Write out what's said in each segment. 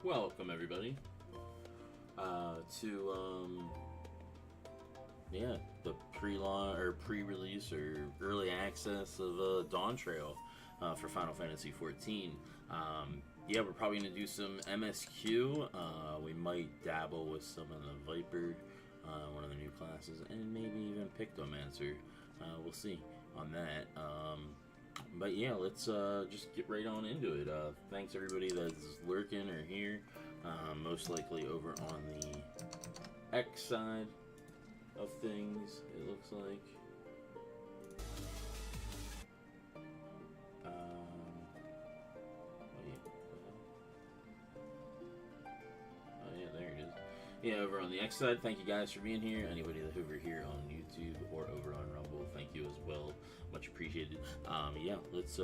Welcome everybody to the pre-launch or pre-release or early access of Dawntrail for Final Fantasy XIV. We're probably gonna do some MSQ. We might dabble with some of the Viper, one of the new classes, and maybe even Pictomancer. We'll see on that. But yeah, let's just get right on into it. Thanks everybody that's lurking or here. Most likely over on the X side of things, it looks like. There it is. Yeah, over on the X side, thank you guys for being here. Anybody that's over here on YouTube or over on Rumble, thank you as well. Much appreciated. Let's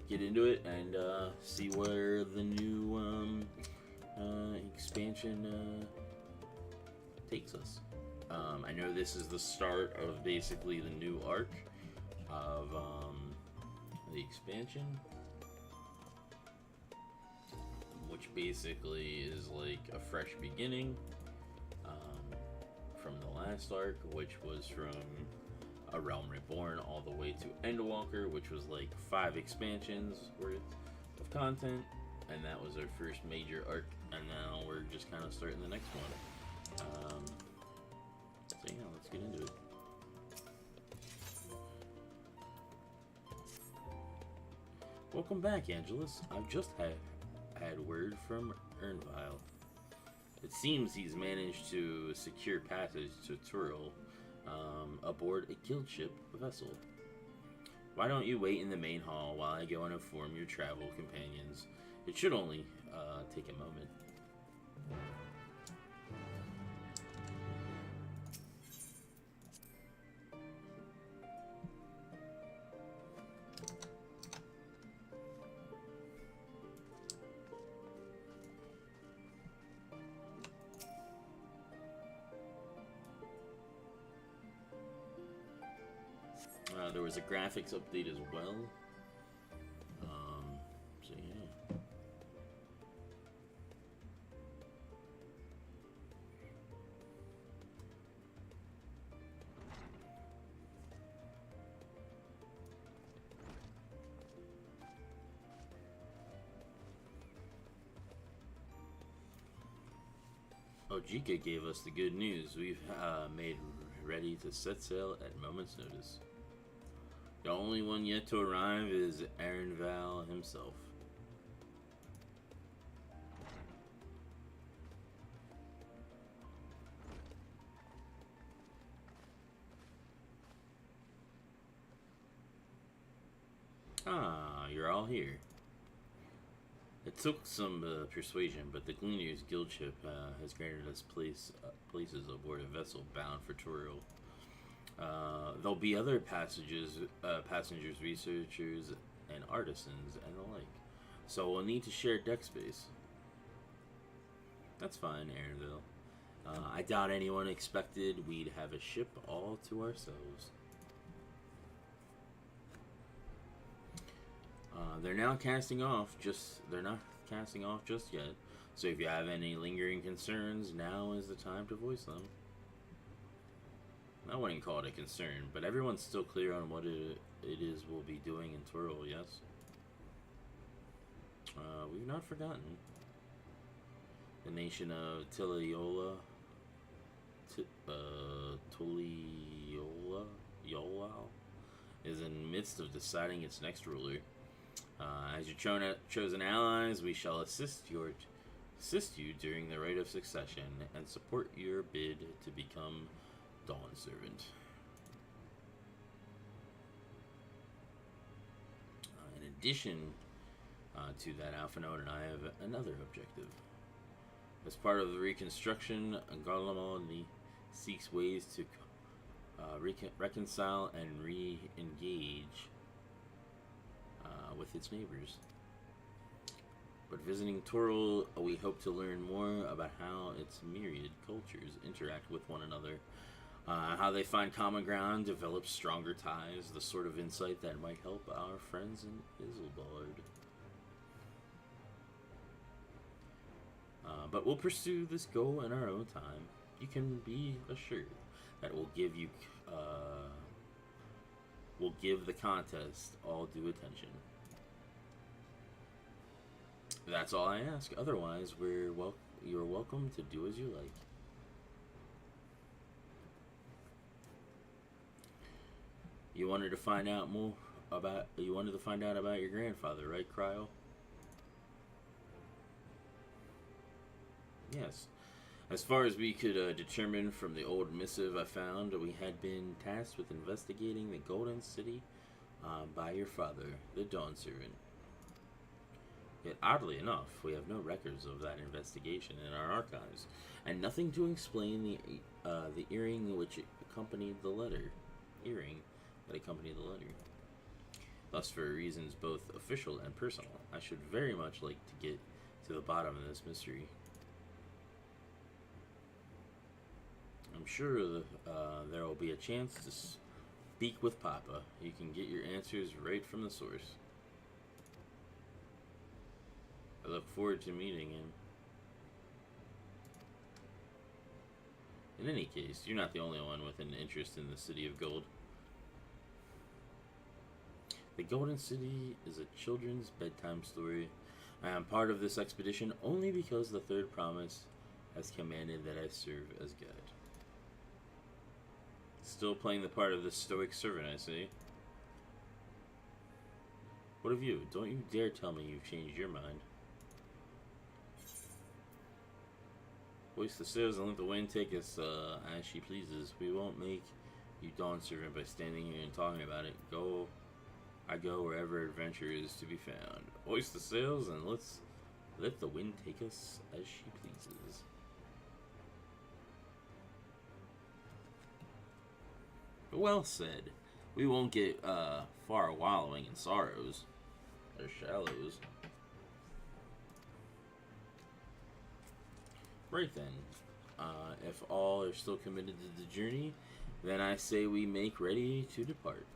get into it and see where the new expansion takes us. I know this is the start of basically the new arc of the expansion, which basically is like a fresh beginning from the last arc, which was from A Realm Reborn all the way to Endwalker, which was like 5 expansions worth of content, and that was our first major arc, and now we're just kind of starting the next one. Let's get into it. Welcome back, Angelus. I've just had word from Ernvile. It seems he's managed to secure passage to Turil aboard a guild ship vessel. Why don't you wait in the main hall while I go and inform your travel companions? It should only take a moment. There was a graphics update as well. Ojika gave us the good news. We've made ready to set sail at moment's notice. The only one yet to arrive is Ernvile himself. Ah, you're all here. It took some persuasion, but the Gleaner's Guild ship has granted us places aboard a vessel bound for Turil. There'll be other passengers, researchers, and artisans, and the like. So we'll need to share deck space. That's fine, Ernville. I doubt anyone expected we'd have a ship all to ourselves. They're not casting off just yet. So if you have any lingering concerns, now is the time to voice them. I wouldn't call it a concern, but everyone's still clear on what it is we'll be doing in Turil, yes? We've not forgotten. The nation of Yola is in the midst of deciding its next ruler. As your chosen allies, we shall assist you during the rite of succession and support your bid to become Dawn Servant. In addition to that, Alphinaud and I have another objective. As part of the reconstruction, Garlemald seeks ways to reconcile and re-engage with its neighbors. But visiting Turil, we hope to learn more about how its myriad cultures interact with one another, how they find common ground, develop stronger ties, the sort of insight that might help our friends in Isilbard. But we'll pursue this goal in our own time. You can be assured that we'll give the contest all due attention. That's all I ask. Otherwise, you're welcome to do as you like. You wanted to find out about your grandfather, right, Cryo? Yes. As far as we could determine from the old missive I found, we had been tasked with investigating the Golden City by your father, the Dawn Servant. Yet, oddly enough, we have no records of that investigation in our archives, and nothing to explain the earring which accompanied the letter. Thus, for reasons both official and personal, I should very much like to get to the bottom of this mystery. I'm sure there will be a chance to speak with Papa. You can get your answers right from the source. I look forward to meeting him. In any case, you're not the only one with an interest in the City of Gold. The Golden City is a children's bedtime story. I am part of this expedition only because the Third Promise has commanded that I serve as guide. Still playing the part of the stoic servant, I see. What of you? Don't you dare tell me you've changed your mind. Hoist the sails and let the wind take us as she pleases. We won't make you Dawn Servant by standing here and talking about it. I go wherever adventure is to be found. Hoist the sails and let the wind take us as she pleases. Well said. We won't get far wallowing in sorrows or shallows. Right then, if all are still committed to the journey, then I say we make ready to depart.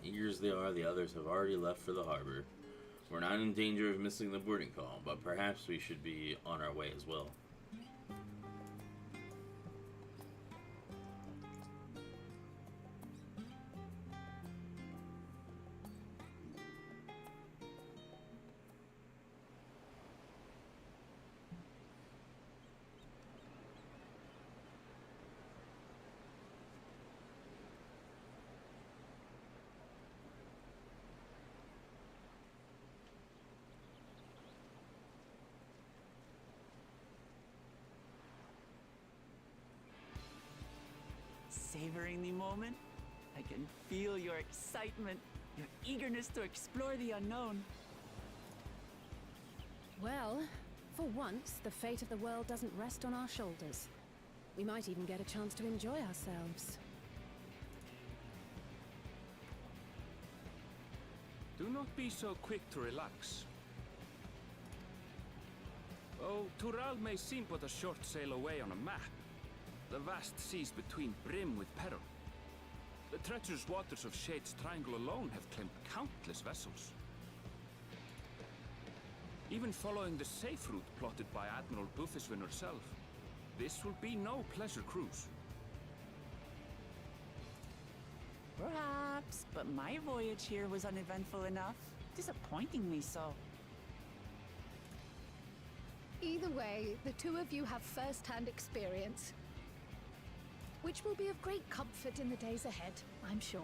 Eager as they are, the others have already left for the harbor. We're not in danger of missing the boarding call, but perhaps we should be on our way as well. Savoring the moment? I can feel your excitement, your eagerness to explore the unknown. Well, for once, the fate of the world doesn't rest on our shoulders. We might even get a chance to enjoy ourselves. Do not be so quick to relax. Oh, Tural may seem but a short sail away on a map. The vast seas between brim with peril. The treacherous waters of Shade's Triangle alone have claimed countless vessels. Even following the safe route plotted by Admiral Buffiswin herself, this will be no pleasure cruise. Perhaps, but my voyage here was uneventful enough. Disappointingly so. Either way, the two of you have first-hand experience, which will be of great comfort in the days ahead, I'm sure.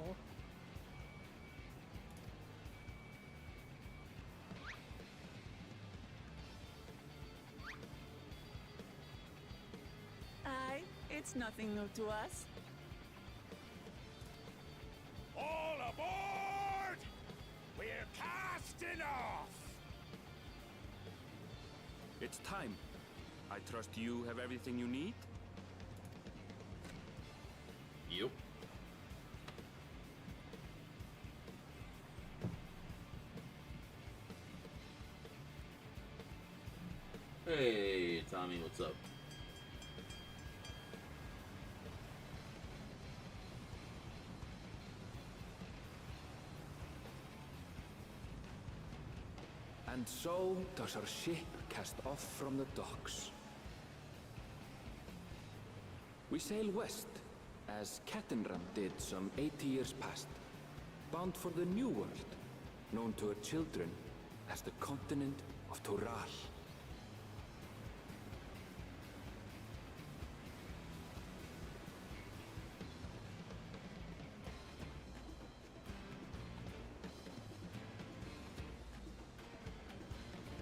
Aye, it's nothing new to us. All aboard! We're casting off! It's time. I trust you have everything you need? Hey, Tommy, what's up? And so does our ship cast off from the docks. We sail west, as Cattenram did some 80 years past, bound for the New World, known to her children as the continent of Toral.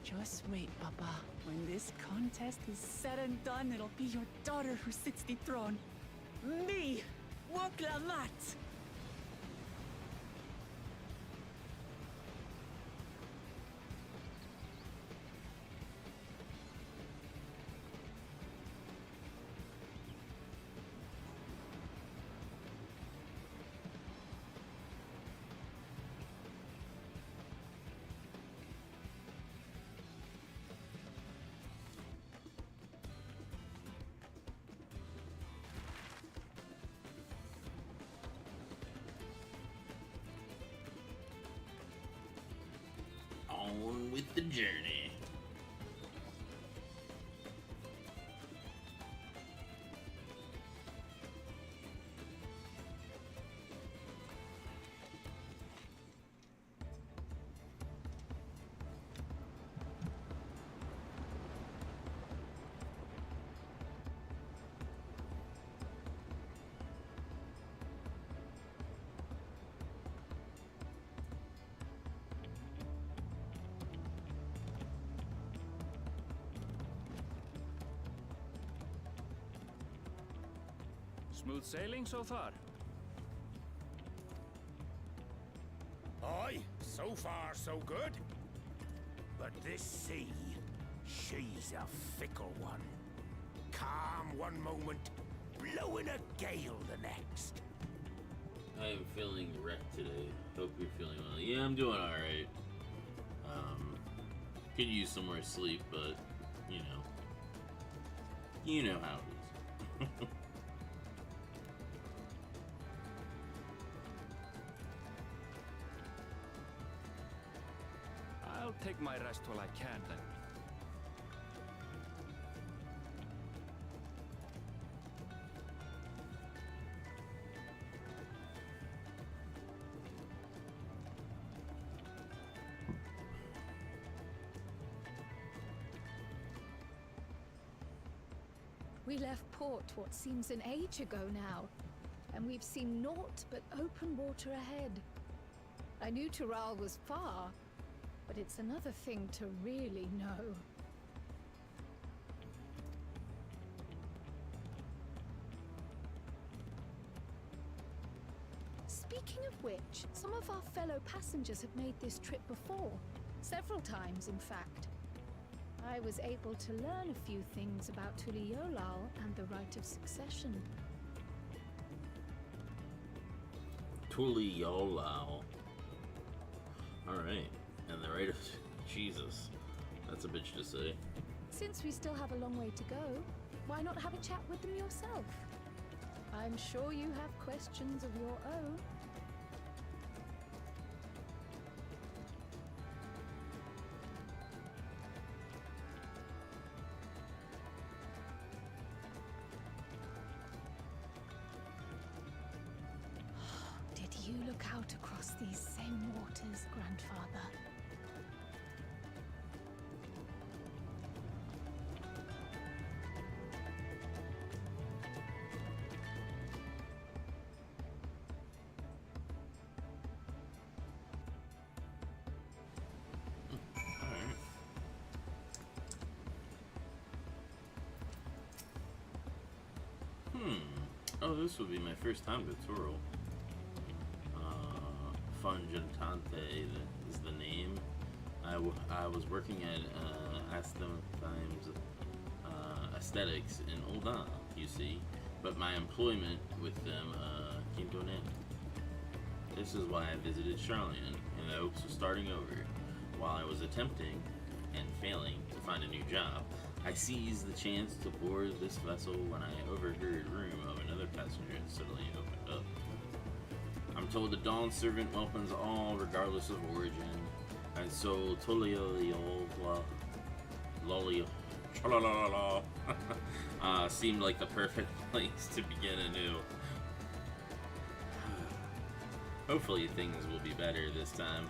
Just wait, Papa. When this contest is said and done, it'll be your daughter who sits the throne. Me! Woklamat! On with the journey. Smooth sailing so far? Aye, so far so good. But this sea, she's a fickle one. Calm one moment, blowing a gale the next. I am feeling wrecked today. Hope you're feeling well. Yeah, I'm doing alright. Could use some more sleep, but, you know how it is. I'll take my rest while I can then. We left port what seems an age ago now, and we've seen naught but open water ahead. I knew Toral was far, but it's another thing to really know. Speaking of which, some of our fellow passengers have made this trip before. Several times, in fact. I was able to learn a few things about Tuliolal and the right of succession. Tuliolal. Alright. And the right of Jesus. That's a bitch to say. Since we still have a long way to go, why not have a chat with them yourself? I'm sure you have questions of your own. Did you look out across these same waters, Grandfather? Alright. Oh, this would be my first time to Toro. Fungentante is the name. I was working at Aston Times Aesthetics in Ul'dah, you see, but my employment with them came to an end. This is why I visited Charlian in the hopes of starting over. While I was attempting and failing to find a new job, I seized the chance to board this vessel when I overheard room of another passenger suddenly opened up. I'm told the Dawn Servant welcomes all regardless of origin, and so seemed like the perfect place to begin anew. Hopefully things will be better this time.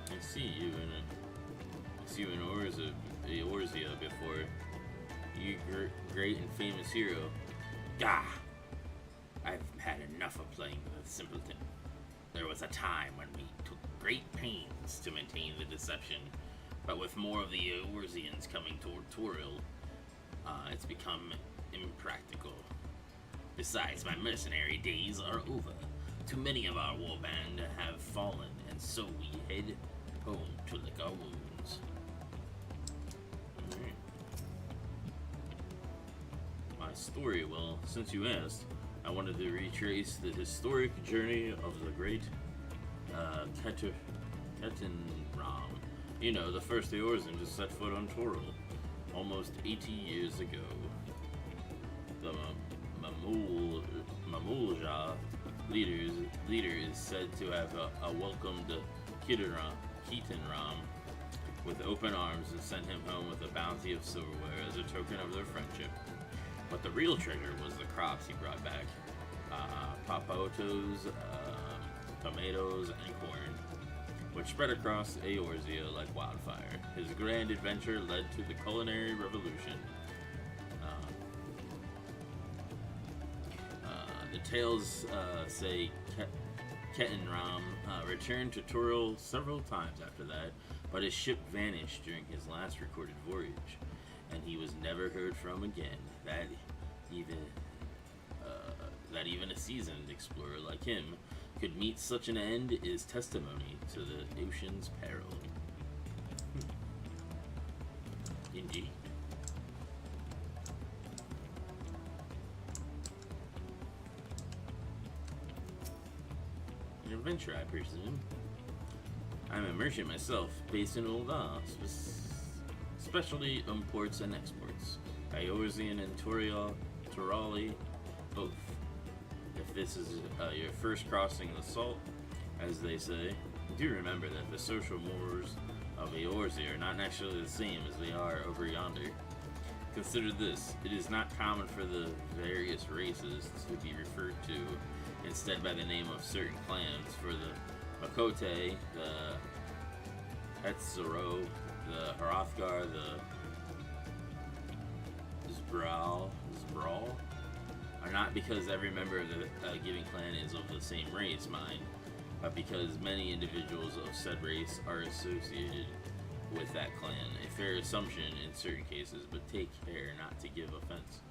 I see you in Orzia before. You great and famous hero. Gah! I've had enough of playing the simpleton. There was a time when we took great pains to maintain the deception, but with more of the Orzians coming toward Toril, it's become impractical. Besides, my mercenary days are over. Too many of our warband have fallen, and so we head home to lick our wounds. Alright. My story, well, since you asked, I wanted to retrace the historic journey of the great Ketanram. You know, the first Eorzen to set foot on Toril, almost 80 years ago. The Mamulja leader is said to have welcomed Ketanram with open arms and sent him home with a bounty of silverware as a token of their friendship. But the real treasure was the crops he brought back. Papotos, tomatoes, and corn, which spread across Eorzea like wildfire. His grand adventure led to the culinary revolution. The tales say Ketanram returned to Toril several times after that, but his ship vanished during his last recorded voyage, and he was never heard from again. That even a seasoned explorer like him could meet such an end is testimony to the ocean's peril. Indeed. An adventure, I presume. I'm a merchant myself, based in Ul'dah, specialty imports and exports. Eorzean and Torali, both. If this is your first crossing the salt, as they say, do remember that the social mores of Eorzea are not necessarily the same as they are over yonder. Consider this, it is not common for the various races to be referred to instead by the name of certain clans. For the Makote, the Hetzero, the Hrothgar, the Zbral are not because every member of the given clan is of the same race, mind, but because many individuals of said race are associated with that clan. A fair assumption in certain cases, but take care not to give offense.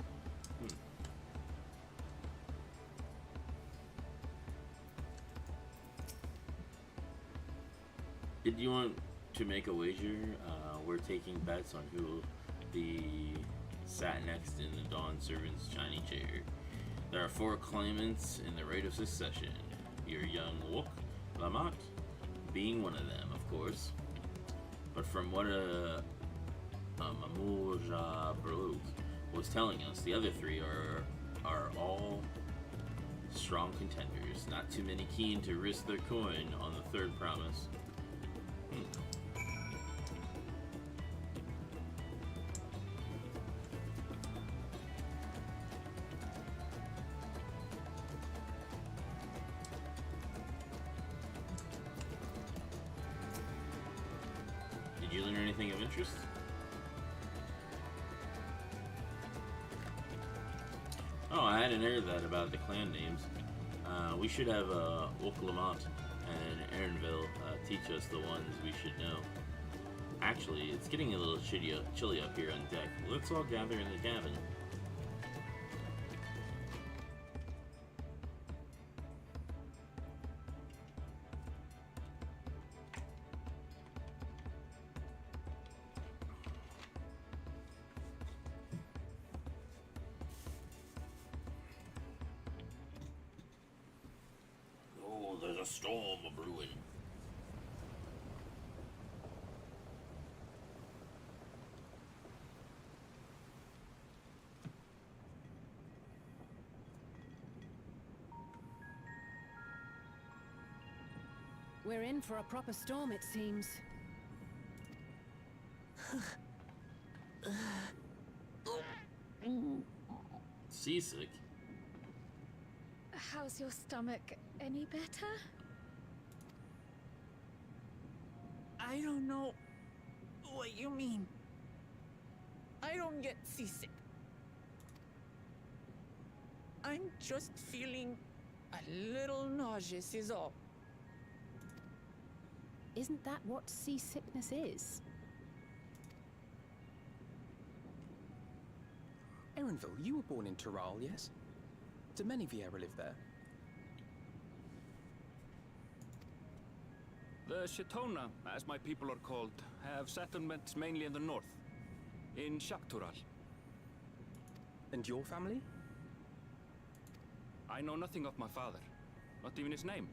Did you want to make a wager? We're taking bets on who will be sat next in the Dawn Servant's shiny chair. There are 4 claimants in the rite of succession. Your young Wuk Lamont being one of them, of course. But from what Mamulja Brooke was telling us, the other 3 are all strong contenders. Not too many keen to risk their coin on the 3rd promise. Did you learn anything of interest? Oh, I hadn't heard that about the clan names. We should have Wuk Lamont and Erinville teach us the ones we should know. Actually, it's getting a little chilly up here on deck. Let's all gather in the cabin. there's a storm brewing. We're in for a proper storm, it seems. Seasick? How's your stomach? Any better? I don't know what you mean. I don't get seasick. I'm just feeling a little nauseous is all. Isn't that what seasickness is? Erenville, you were born in Tural, yes? Do many Viera live there? The Shetona, as my people are called, have settlements mainly in the north, in Shaktural. And your family? I know nothing of my father, not even his name.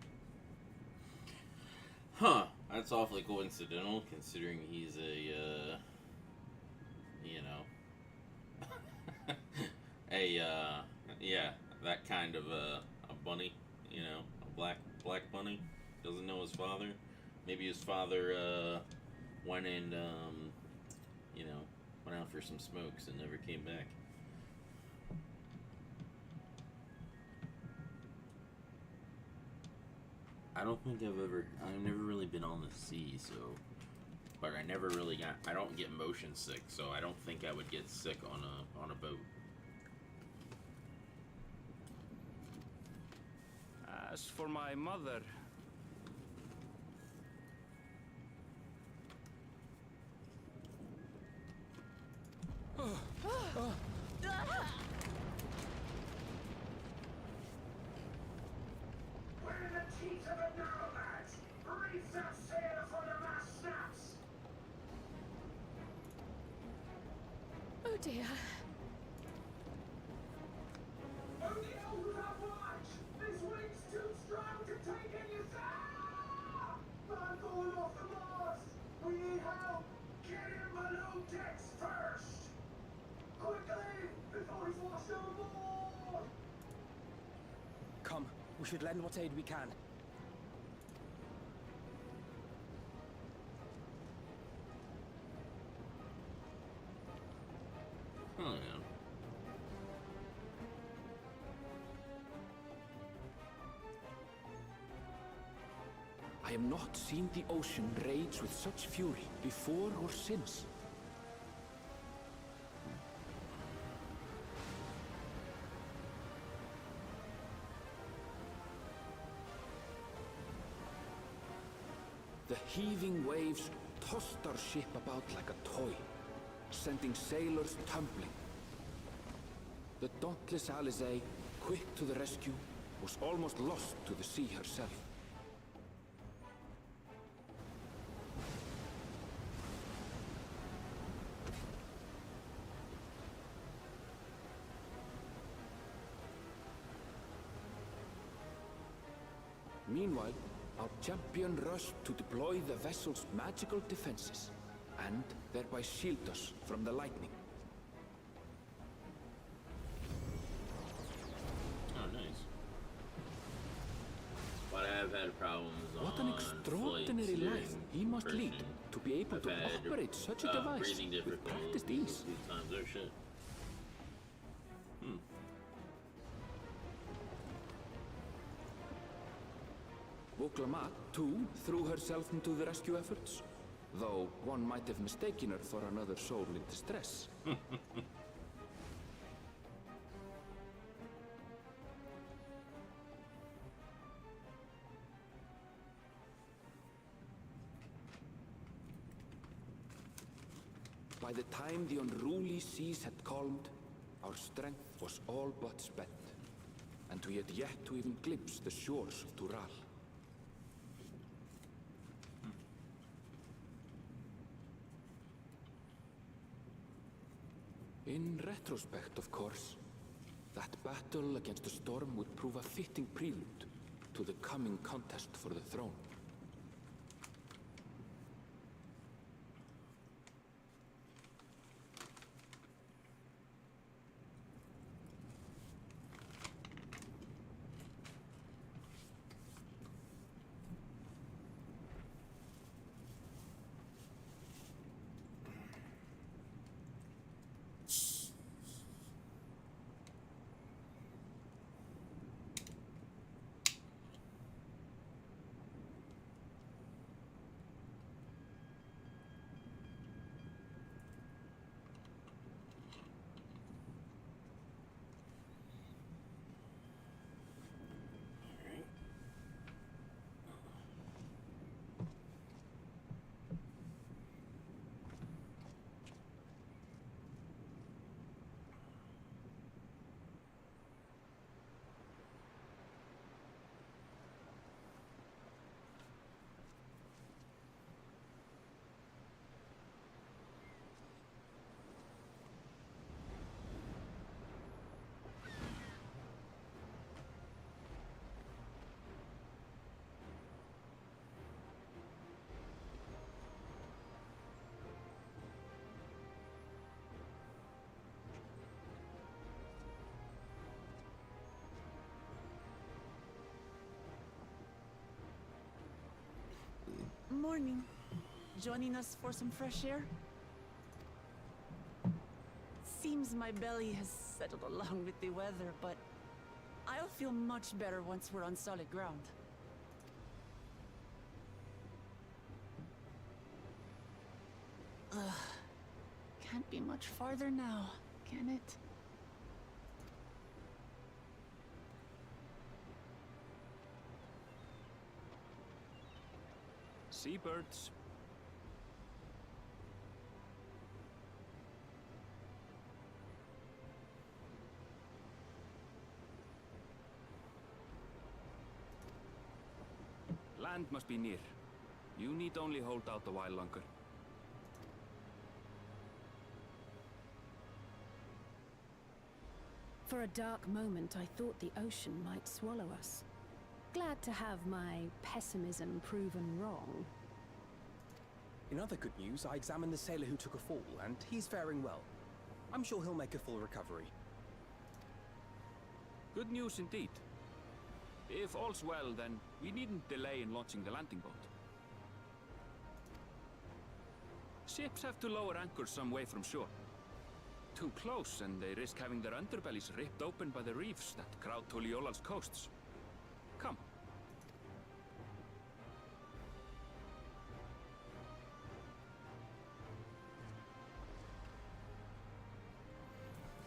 Huh. That's awfully coincidental, considering he's a, you know, yeah, that kind of a bunny, you know, a black bunny. Doesn't know his father. Maybe his father went and, you know, went out for some smokes and never came back. I don't think I've never really been on the sea, so, but I don't get motion sick, so I don't think I would get sick on a boat. As for my mother, We're in the teeth of it now, lads! Reef that sail for the mast snaps! Oh dear. Only old have watch! This wind's too strong to take any sail! I'm going off the mast! We need help! Get him below decks first! Quickly! Before he's washed overboard! Come, we should lend what aid we can. Oh yeah. I have not seen the ocean rage with such fury before or since. The heaving waves tossed our ship about like a toy, sending sailors tumbling. The dauntless Alizé, quick to the rescue, was almost lost to the sea herself. Meanwhile, our champion rushed to deploy the vessel's magical defenses, and thereby shield us from the lightning. Oh, nice. But I have had problems What an on extraordinary flights life during he must lead person. to be able to I've had, operate such a device breathing with difficulties practiced a ease. few times. Oh shit. Woklamat, too, threw herself into the rescue efforts, though one might have mistaken her for another soul in distress. By the time the unruly seas had calmed, our strength was all but spent, and we had yet to even glimpse the shores of Tural. In retrospect, of course, that battle against the storm would prove a fitting prelude to the coming contest for the throne. Morning. Joining us for some fresh air? Seems my belly has settled along with the weather, but I'll feel much better once we're on solid ground. Ugh. Can't be much farther now, can it? Seabirds. Land must be near. You need only hold out a while longer. For a dark moment, I thought the ocean might swallow us. Glad to have my pessimism proven wrong. In other good news, I examined the sailor who took a fall, and he's faring well. I'm sure he'll make a full recovery. Good news indeed. If all's well, then we needn't delay in launching the landing boat. Ships have to lower anchors some way from shore. Too close, and they risk having their underbellies ripped open by the reefs that crowd Tuliola's coasts. Come.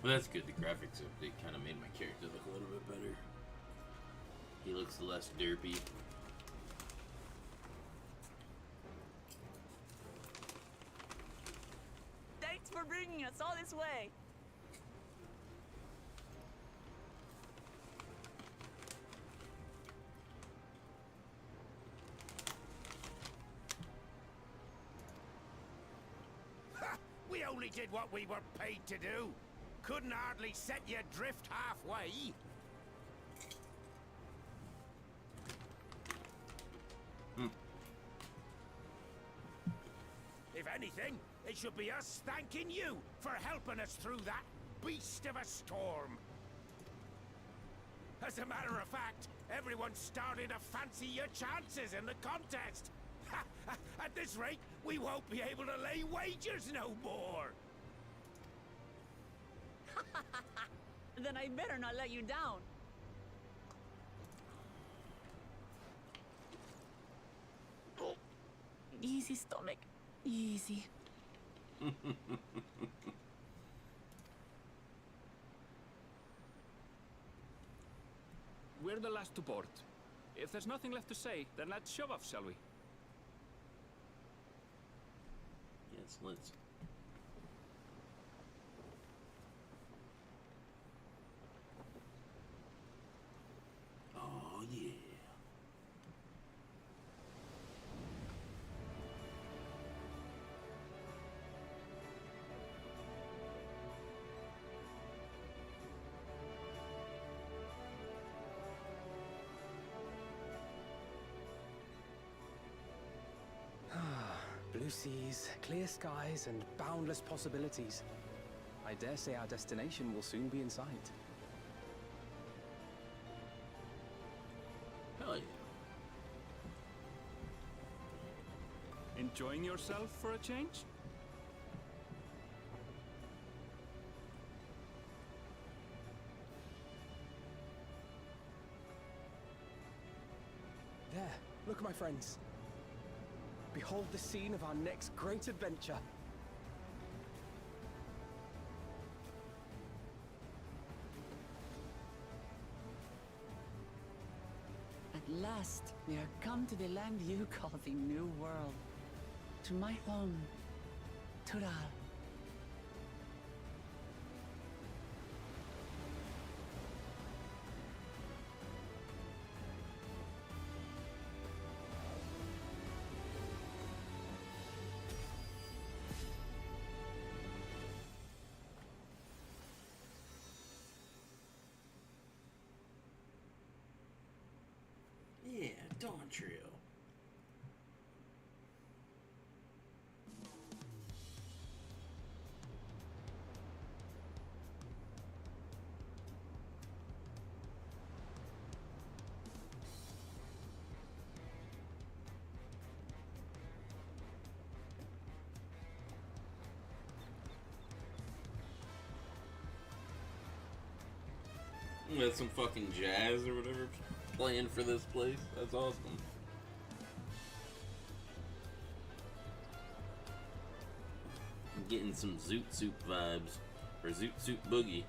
Well, that's good. The graphics update kind of made my character look a little bit better. He looks less derpy. Thanks for bringing us all this way. Ha! We only did what we were paid to do. Couldn't hardly set you adrift halfway. If anything, it should be us thanking you for helping us through that beast of a storm. As a matter of fact, everyone's starting to fancy your chances in the contest. At this rate, we won't be able to lay wagers no more. Then I better not let you down. Easy, stomach. Easy. We're the last to board. If there's nothing left to say, then let's shove off, shall we? Yes, let's. Oh, yeah. Blue seas, clear skies, and boundless possibilities. I dare say our destination will soon be in sight. Hell yeah. Enjoying yourself for a change? There, look at my friends. Behold the scene of our next great adventure. At last, we are come to the land you call the New World. To my home, Tural. Yeah, Dawntrail. That's some fucking jazz or whatever playing for this place. That's awesome. I'm getting some Zoot Soup vibes. Or Zoot Soup Boogie.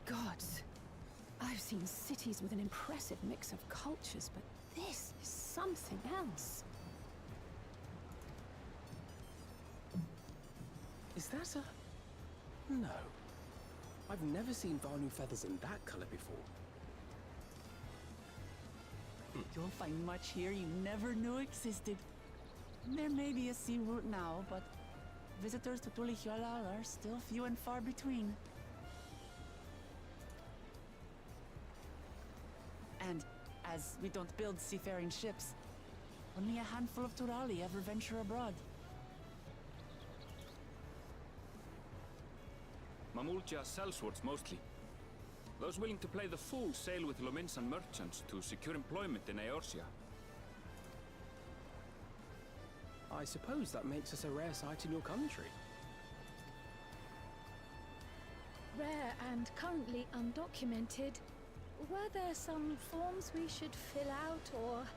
Gods, I've seen cities with an impressive mix of cultures, but this is something else. Is that a... No. I've never seen Vanu feathers in that color before. You'll find much here you never knew existed. There may be a sea route now, but visitors to Tulihualal are still few and far between. And as we don't build seafaring ships, only a handful of Turali ever venture abroad. Mamulja sellswords mostly. Those willing to play the fool sail with Lominsan merchants to secure employment in Eorzea. I suppose that makes us a rare sight in your country. Rare and currently undocumented. Were there some forms we should fill out, or...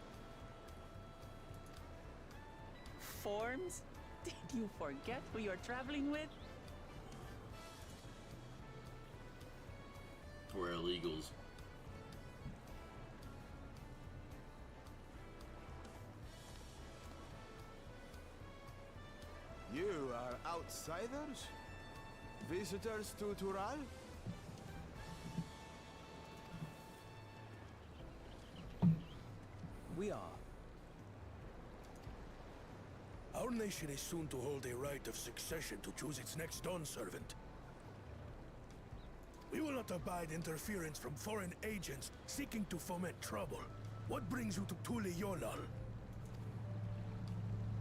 Forms? Did you forget who you're traveling with? We're illegals. You are outsiders? Visitors to Tural? We are. Our nation is soon to hold a right of succession to choose its next Dawn servant. We will not abide interference from foreign agents seeking to foment trouble. What brings you to Tulihualal?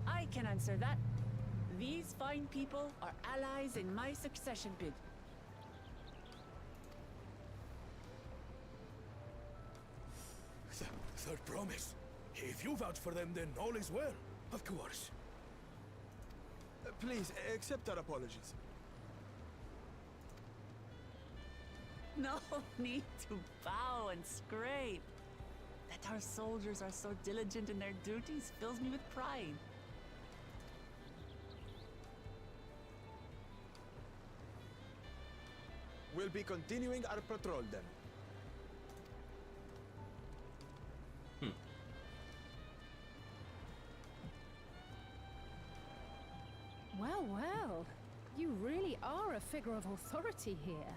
I can answer that. These fine people are allies in my succession bid. Third promise. If you vouch for them, then all is well. Of course. Please, accept our apologies. No need to bow and scrape. That our soldiers are so diligent in their duties fills me with pride. We'll be continuing our patrol then. a figure of authority here.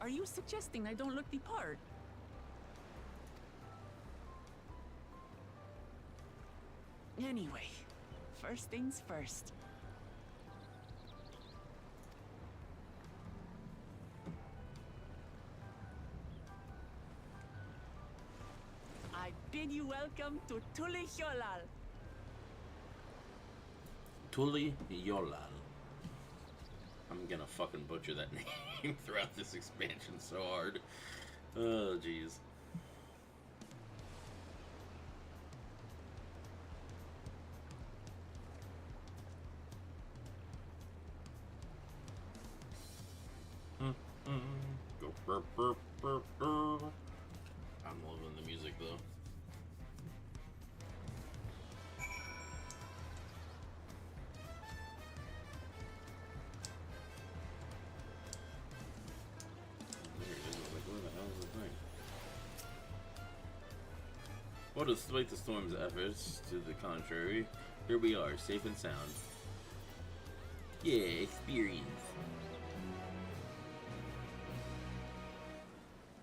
Are you suggesting I don't look the part? Anyway, first things first. I bid you welcome to Tulihyolal. Tuli Yolal. I'm gonna fucking butcher that name throughout this expansion so hard. Oh, jeez. I'm loving the music though. There it is. Like, where the hell is the thing? Well, despite the storm's efforts to the contrary, here we are, safe and sound. Yeah, experience.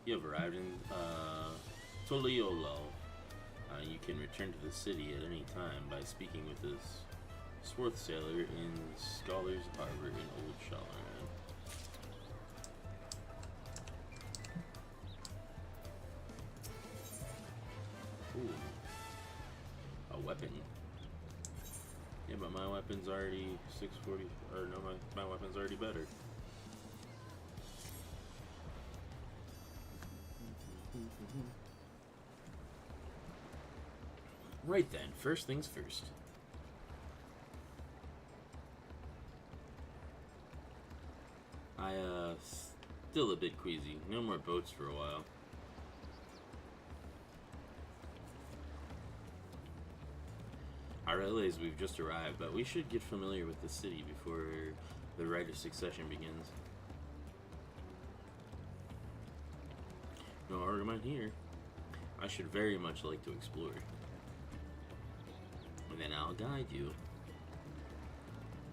You have arrived in Toliolo. You can return to the city at any time by speaking with this Swarth sailor in Scholar's Harbor in Old Shalaran. Ooh. A weapon. Yeah, but my weapon's already 640, or no, my weapon's already better. Right then, first things first. Still a bit queasy. No more boats for a while. I realize we've just arrived, but we should get familiar with the city before the rite of succession begins. No argument here. I should very much like to explore. And then I'll guide you.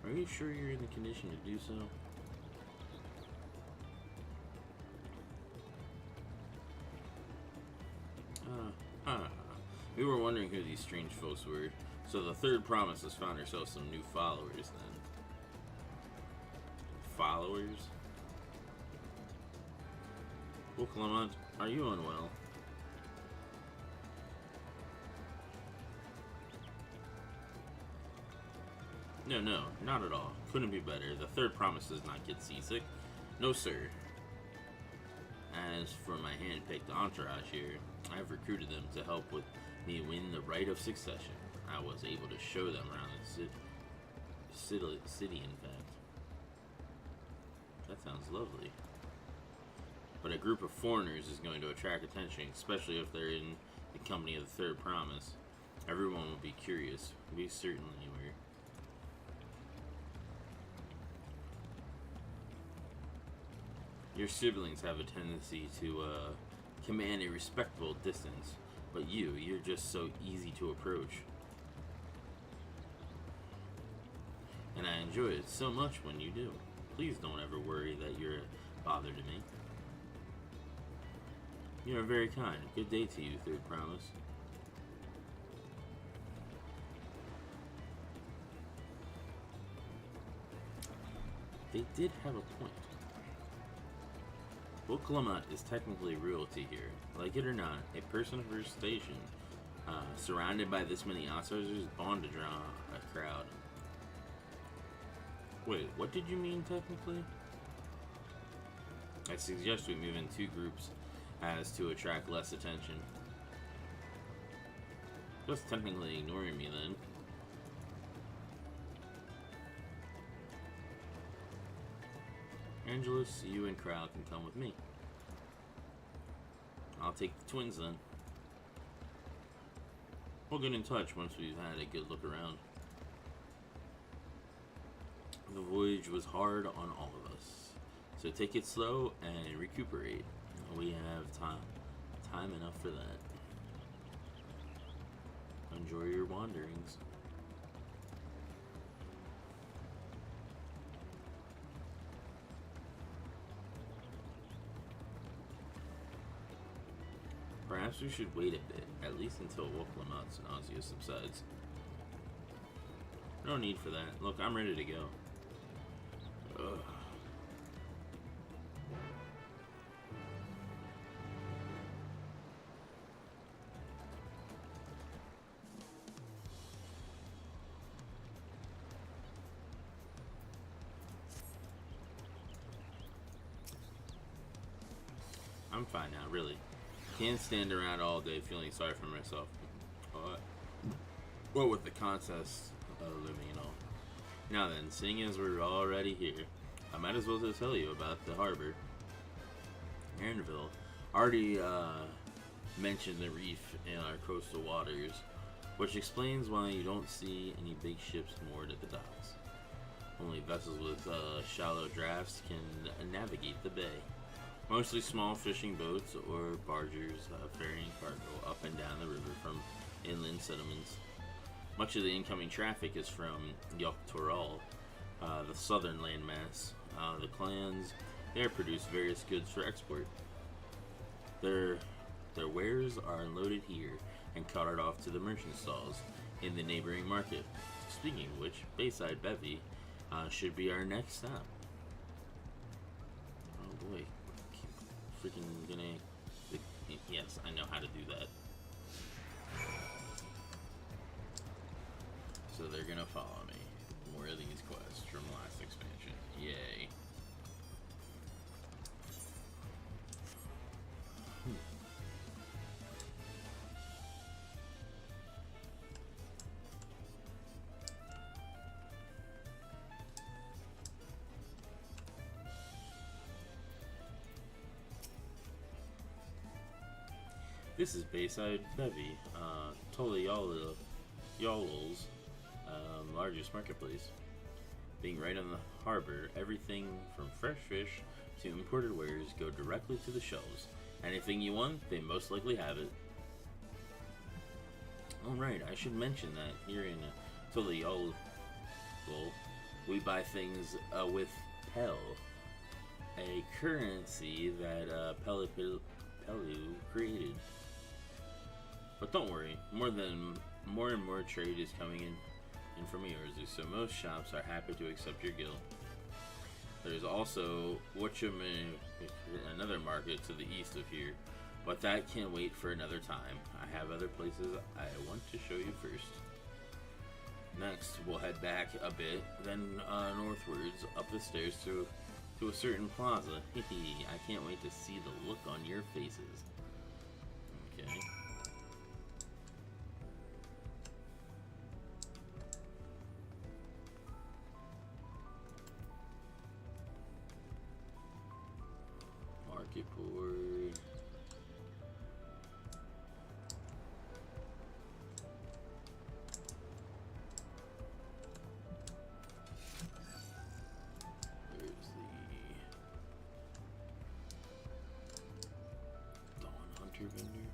Are you sure you're in the condition to do so? We were wondering who these strange folks were, so the third promise has found herself some new followers then. Followers? Well, Clement, are you unwell? No, not at all. Couldn't be better. The third promise does not get seasick. No, sir. As for my hand-picked entourage here, I've recruited them to help with me win the rite of succession. I was able to show them around the city, in fact. That sounds lovely. But a group of foreigners is going to attract attention, especially if they're in the company of the third promise. Everyone will be curious. We certainly were. Your siblings have a tendency to command a respectable distance, but you're just so easy to approach. And I enjoy it so much when you do. Please don't ever worry that you're a bother to me. You are very kind. Good day to you, third promise. They did have a point. Well, Clement is technically royalty here. Like it or not, a person of her station, surrounded by this many outsiders, is bound to draw a crowd. Wait, what did you mean technically? I suggest we move in two groups as to attract less attention. Just technically ignoring me then. Angelus, you and Crowd can come with me. I'll take the twins then. We'll get in touch once we've had a good look around. The voyage was hard on all of us, so take it slow and recuperate. We have time enough for that. Enjoy your wanderings. Perhaps we should wait a bit, at least until Woklamat's nausea subsides. No need for that. Look, I'm ready to go. Ugh. I'm fine now, really. Can't stand around all day feeling sorry for myself. What with the contest living and all. Now then, seeing as we're already here, I might as well just tell you about the harbor. Aaronville already mentioned the reef in our coastal waters, which explains why you don't see any big ships moored at the docks. Only vessels with shallow drafts can navigate the bay. Mostly small fishing boats or bargers ferrying cargo up and down the river from inland settlements. Much of the incoming traffic is from Yoktoral, the southern landmass. The clans there produce various goods for export. Their wares are unloaded here and carted off to the merchant stalls in the neighboring market. Speaking of which, Bayside Bevy should be our next stop. Oh boy. Freaking gonna... Yes, I know how to do that. So they're gonna follow me. More of these quests from last expansion. Yay. This is Bayside Bevy, Yolol's largest marketplace. Being right on the harbor, everything from fresh fish to imported wares go directly to the shelves. Anything you want, they most likely have it. Alright, I should mention that here in Toliol, we buy things with Pel, a currency that Pelu created. But don't worry, more and more trade is coming in from Eorzu, so most shops are happy to accept your guild. There's also another market to the east of here, but that can't wait for another time. I have other places I want to show you first. Next, we'll head back a bit, then northwards up the stairs to a certain plaza. I can't wait to see the look on your faces. Okay. Market board. There's the Dawn Hunter vendor.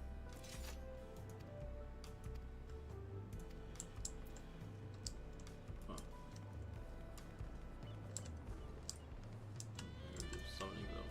Huh. There's Sony though.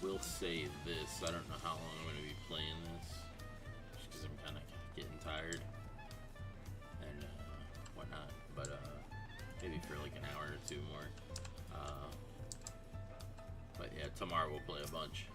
will say this. I don't know how long I'm going to be playing this. Just because I'm kind of getting tired. And whatnot. But maybe for like an hour or two more. But yeah, tomorrow we'll play a bunch.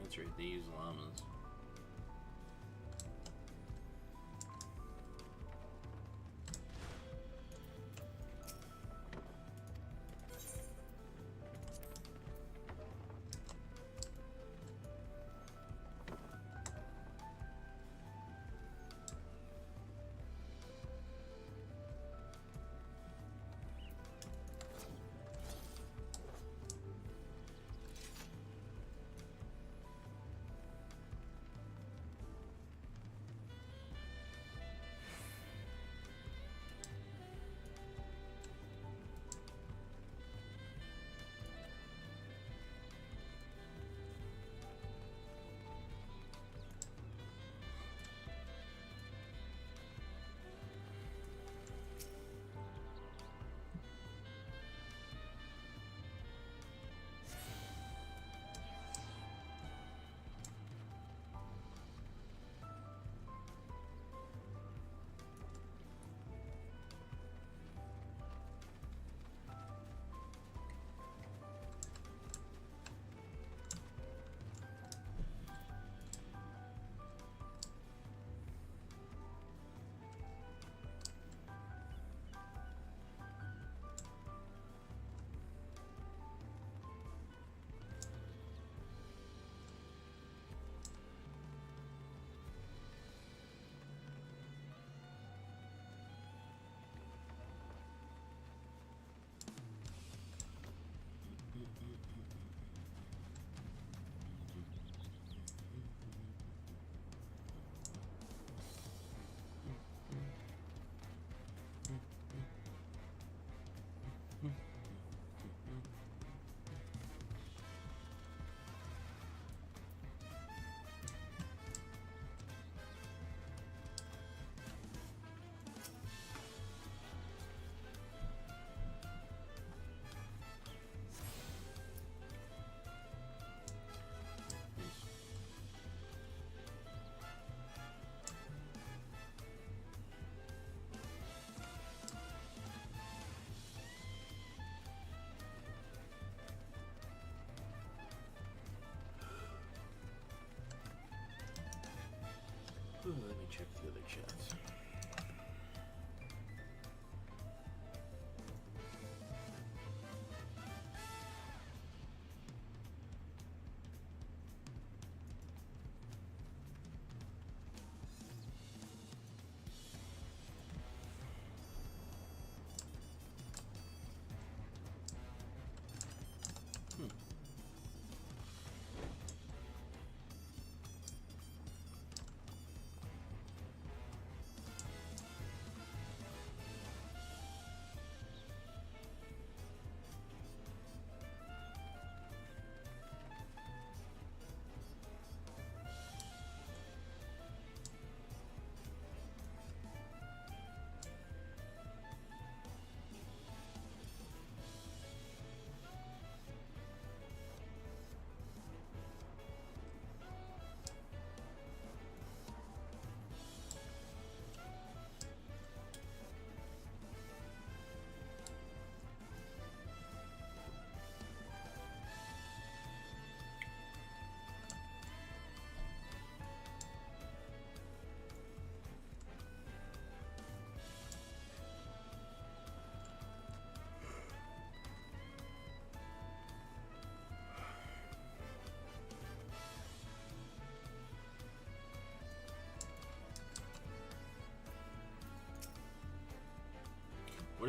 That's right, they use llamas.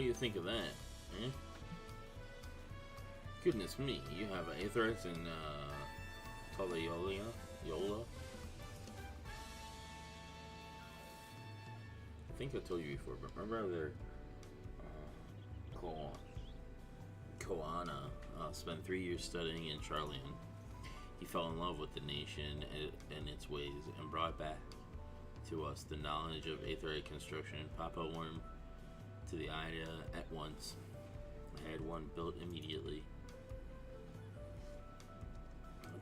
do you think of that? Eh? Goodness me, you have Aetherites and Yola. I think I told you before, but my brother Koana spent 3 years studying in Charlian. He fell in love with the nation and its ways and brought back to us the knowledge of Aetherite construction. Papa warmed to the idea at once. I had one built immediately.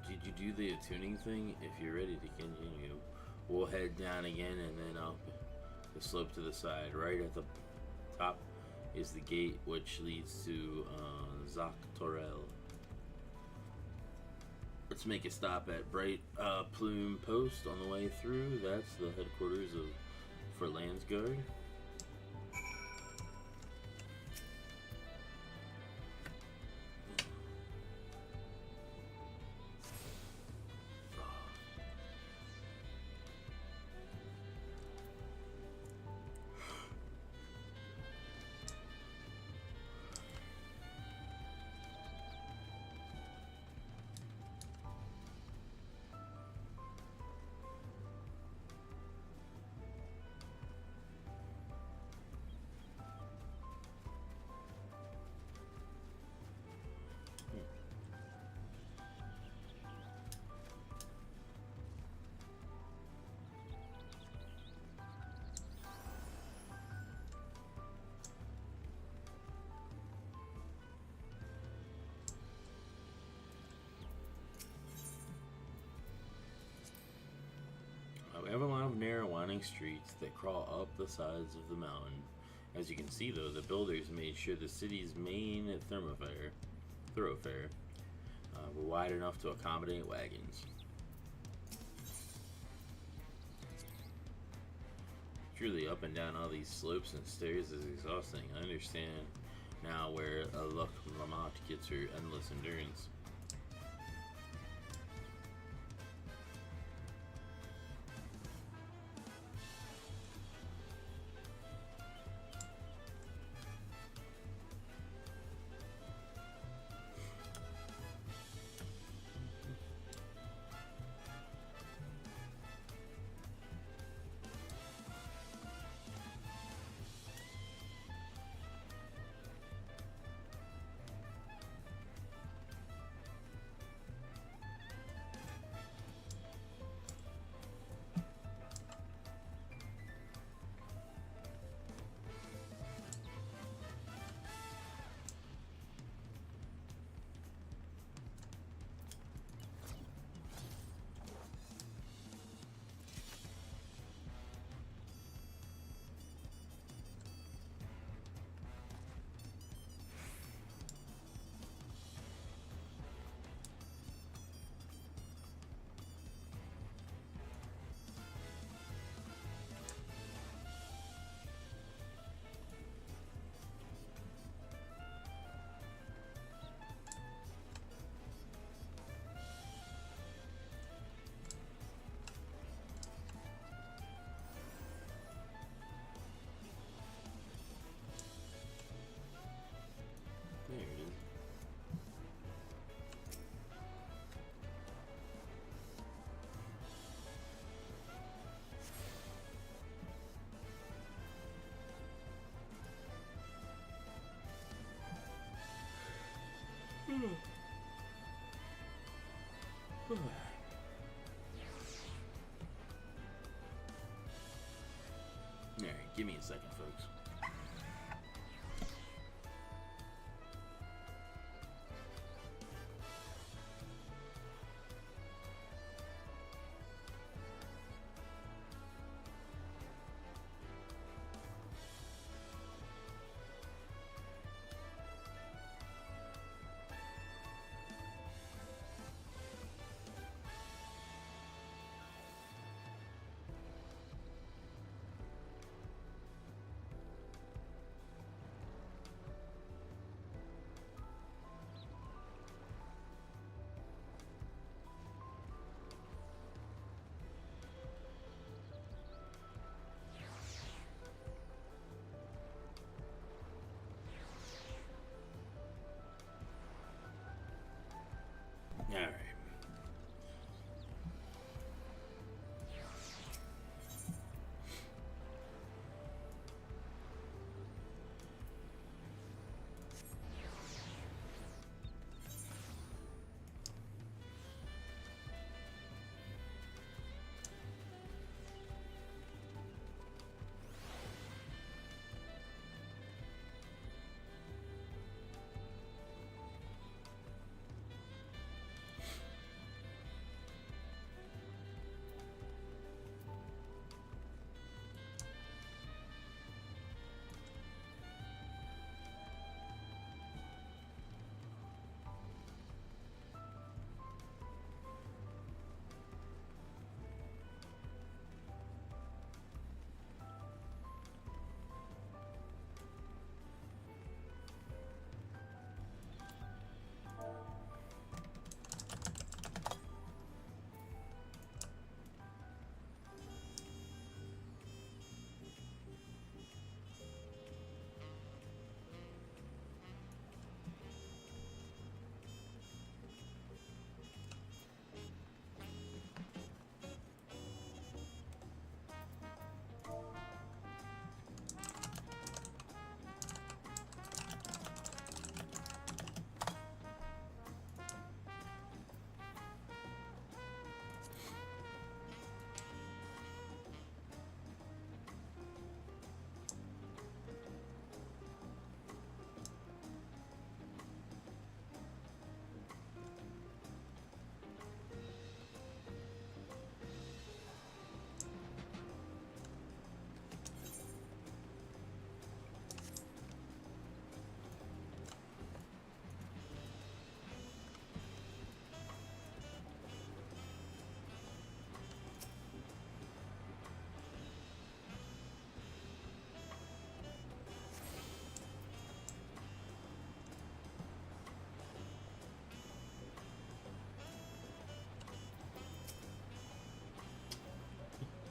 Did you do the tuning thing? If you're ready to continue, we'll head down again and then up the slope to the side. Right at the top is the gate which leads to Dawntrail. Let's make a stop at Bright Plume Post on the way through. That's the headquarters for Landsguard. We have a lot of narrow winding streets that crawl up the sides of the mountain. As you can see though, the builders made sure the city's main thoroughfare were wide enough to accommodate wagons. Truly, up and down all these slopes and stairs is exhausting. I understand now where Luc Lamont gets her endless endurance. There it is. Alright, give me a second, folks.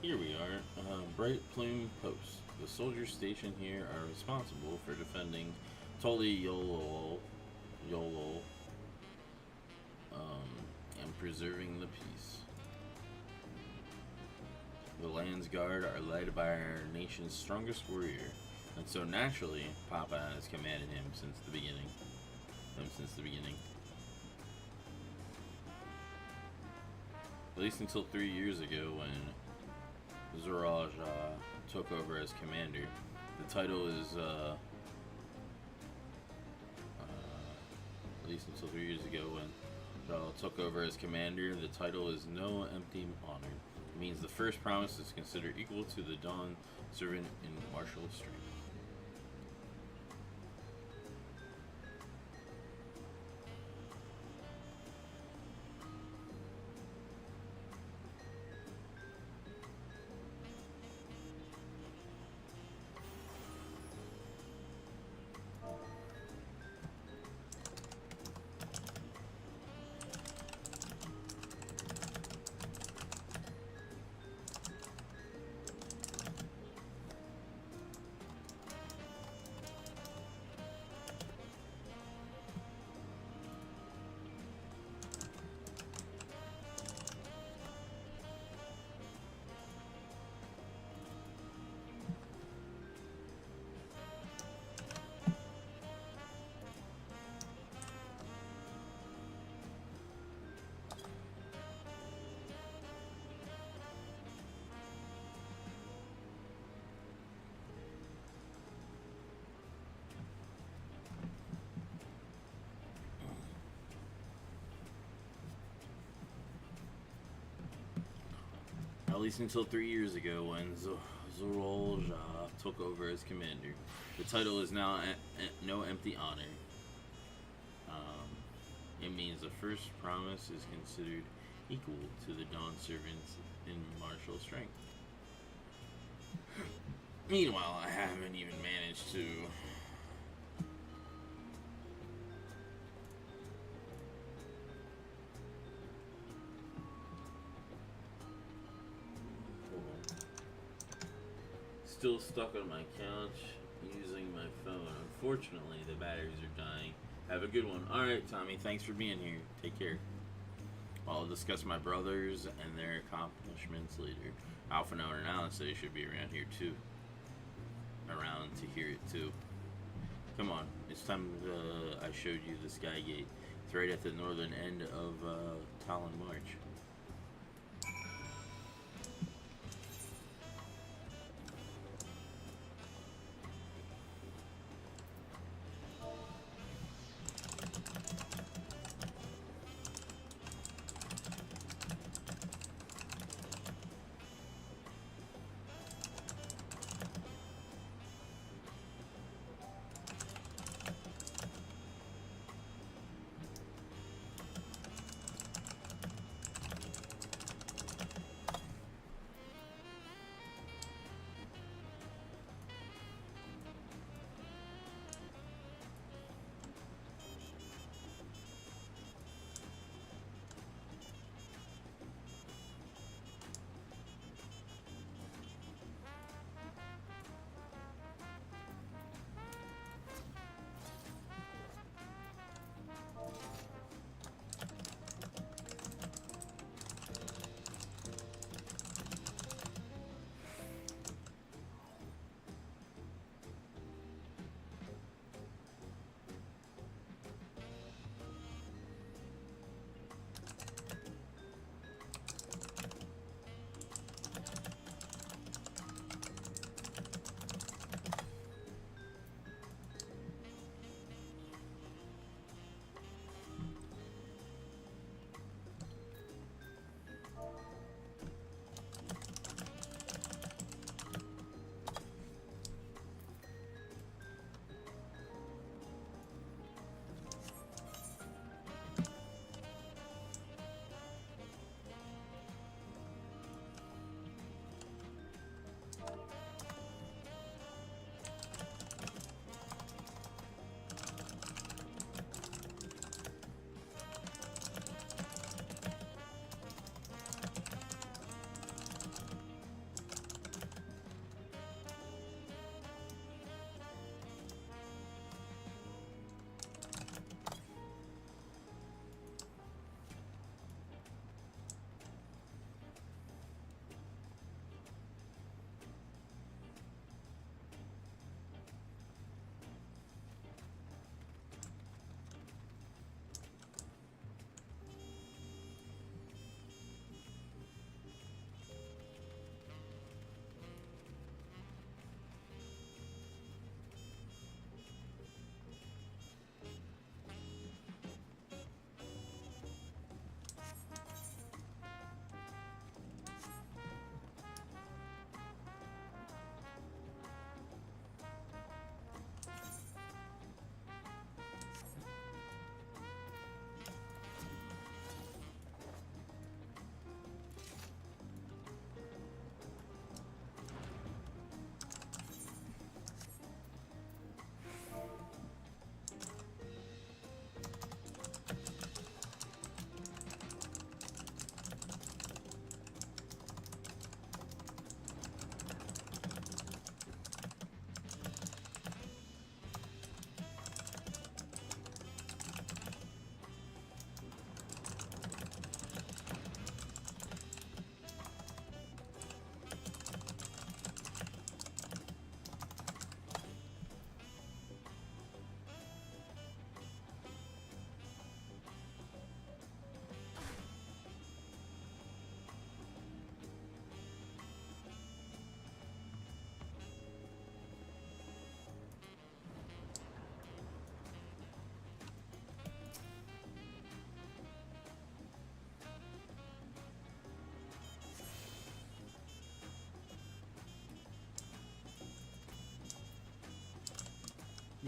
Here we are, Bright Plume Post. The soldiers stationed here are responsible for defending Toli Yolol, and preserving the peace. The Land's Guard are led by our nation's strongest warrior, and so naturally, Papa has commanded him since the beginning. At least until 3 years ago when Zoraj took over as commander. The title is, at least until 3 years ago when Zoraj took over as commander, the title is no empty honor. It means the first promise is considered equal to the Dawn servant in martial strength. At least until 3 years ago when Zorolja took over as commander. The title is now no empty honor. It means the first promise is considered equal to the Dawn servants in martial strength. Meanwhile, I haven't even managed to still stuck on my couch using my phone. Unfortunately, the batteries are dying. Have a good one. Alright, Tommy, thanks for being here. Take care. I'll discuss my brothers and their accomplishments later. Alpha Note and Alice they should be around here too. Around to hear it too. Come on, it's time I showed you the Sky Gate. It's right at the northern end of Talon March.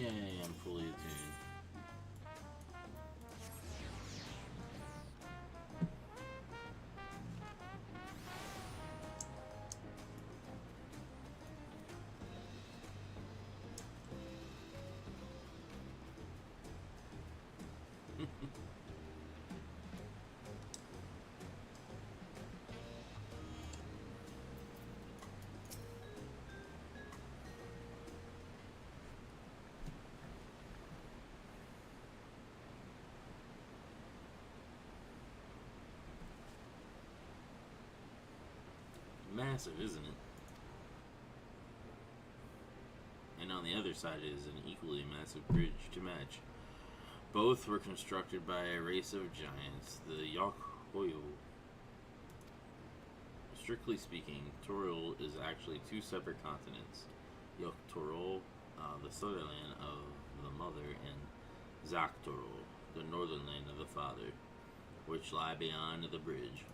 Yeah, I'm fully attuned. Massive, isn't it? And on the other side is an equally massive bridge to match. Both were constructed by a race of giants, the Yokhoyo. Strictly speaking, Toril is actually two separate continents. Yoktoril, the southern land of the mother, and Zaktoril, the northern land of the father, which lie beyond the bridge.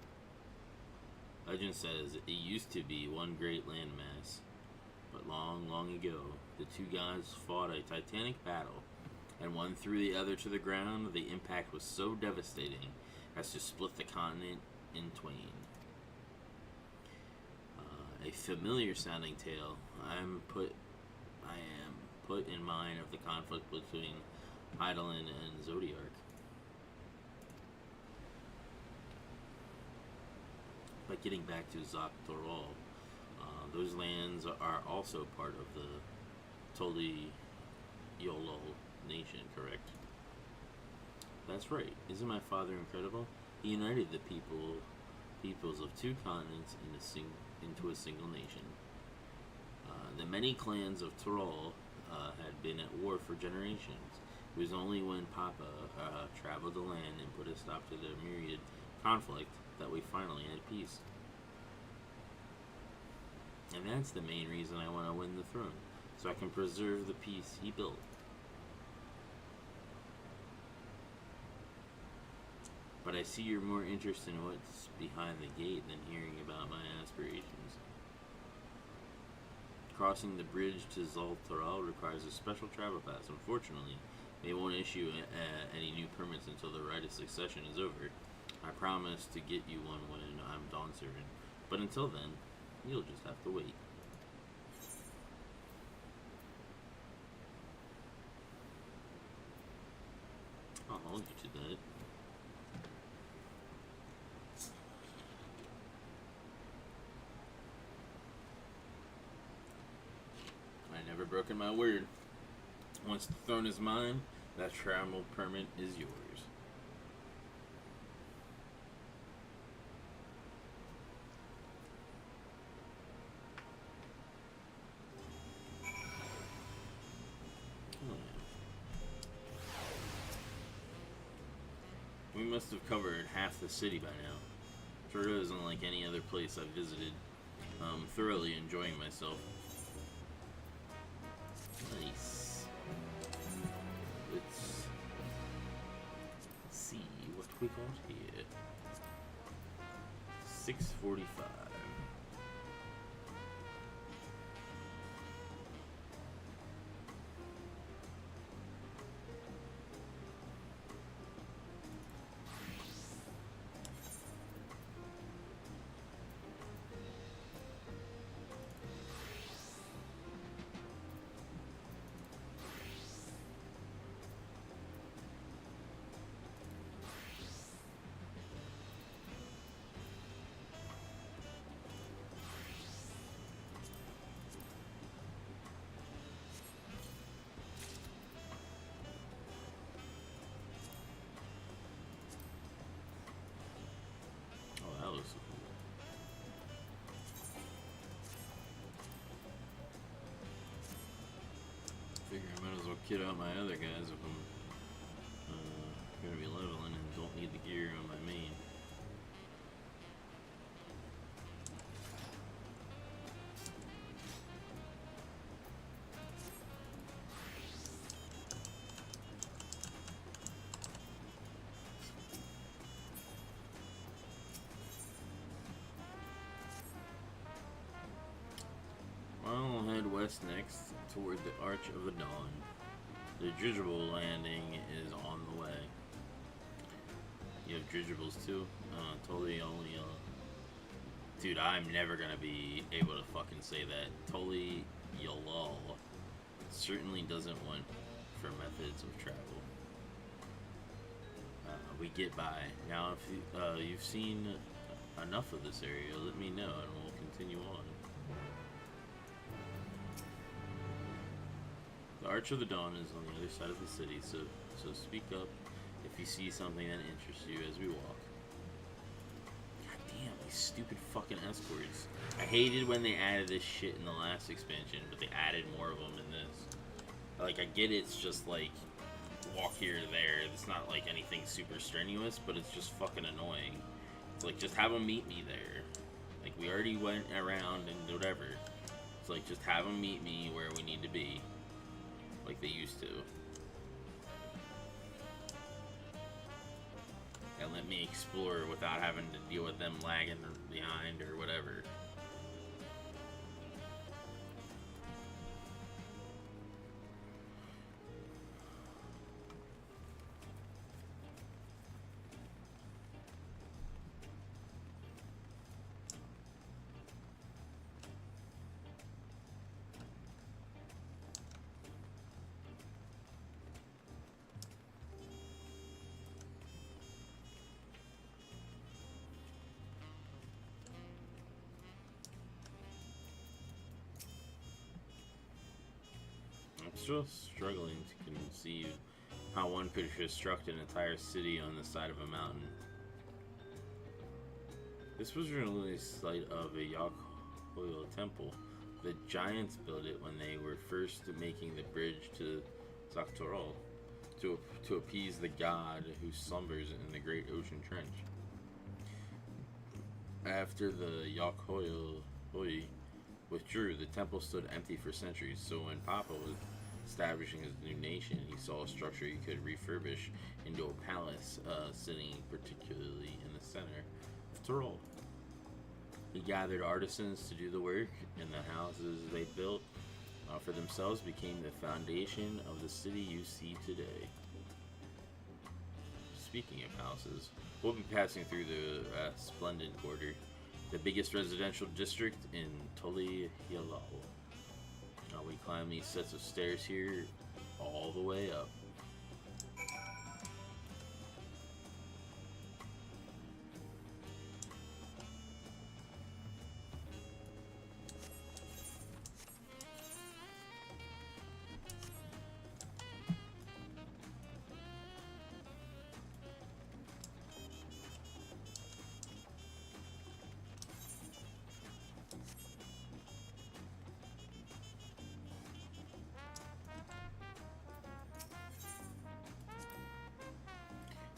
Legend says it used to be one great landmass, but long, long ago, the two gods fought a titanic battle, and one threw the other to the ground. The impact was so devastating as to split the continent in twain. A familiar sounding tale. I am put in mind of the conflict between Eidolon and Zodiark. But getting back to Zaktoril, those lands are also part of the Toli Yolol nation, correct? That's right. Isn't my father incredible? He united the peoples of two continents into a single nation. The many clans of Toril had been at war for generations. It was only when Papa traveled the land and put a stop to the myriad conflict that we finally had peace. And that's the main reason I want to win the throne, so I can preserve the peace he built. But I see you're more interested in what's behind the gate than hearing about my aspirations. Crossing the bridge to Zaltaral requires a special travel pass. Unfortunately, they won't issue any new permits until the rite of succession is over. I promise to get you one when I'm Dawn Servant, but until then, you'll just have to wait. I'll hold you to that. I never broken my word. Once the throne is mine, that travel permit is yours. We must have covered half the city by now. Sure isn't like any other place I've visited. Thoroughly enjoying myself. Nice. Let's see what we got here. 6:45. Figure I might as well kit out my other guys if I'm gonna be leveling and don't need the gear on my main. Well, I'll head west next toward the Arch of the Dawn. The dirigible landing is on the way. You have dirigibles too? Totally only, dude, I'm never gonna be able to fucking say that. Totally Yalal certainly doesn't want for methods of travel. We get by. Now, if you've seen enough of this area, let me know and we'll continue on. The Arch of the Dawn is on the other side of the city, so speak up if you see something that interests you as we walk. God damn, these stupid fucking escorts. I hated when they added this shit in the last expansion, but they added more of them in this. Like, I get it's just like walk here or there. It's not like anything super strenuous, but it's just fucking annoying. It's like, just have them meet me there. Like, we already went around and whatever. It's like, just have them meet me where we need to be. Like they used to. And let me explore without having to deal with them lagging behind or whatever. Still struggling to conceive how one could construct an entire city on the side of a mountain. This was originally the site of a Yakoil temple. The giants built it when they were first making the bridge to Zaktorol to appease the god who slumbers in the great ocean trench. After the Yakoil withdrew, the temple stood empty for centuries, so when Papa was establishing his new nation, he saw a structure he could refurbish into a palace, sitting particularly in the center of Tyrol. He gathered artisans to do the work, and the houses they built for themselves became the foundation of the city you see today. Speaking of houses, we'll be passing through the Splendid Quarter, the biggest residential district in Toli Hilal. We climb these sets of stairs here all the way up.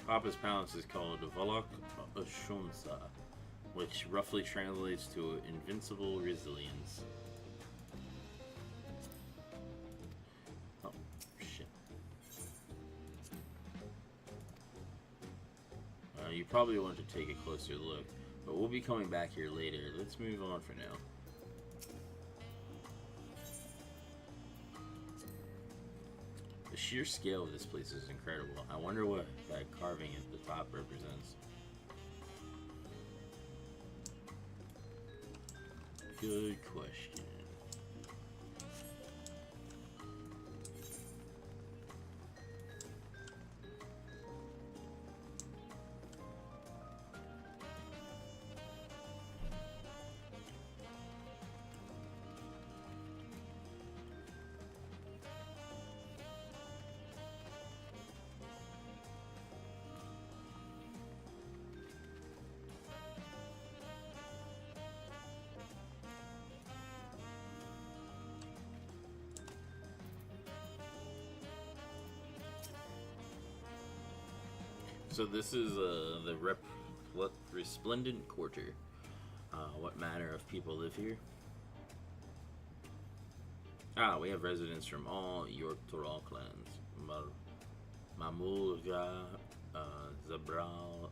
Papa's palace is called Volok Ashonsa, which roughly translates to invincible resilience. Oh, shit. You probably want to take a closer look, but we'll be coming back here later. Let's move on for now. The sheer scale of this place is incredible. I wonder what that carving at the top represents. Good question. So this is the Resplendent Quarter. What manner of people live here? We have residents from all York Toral clans. Mamulga, Zabral,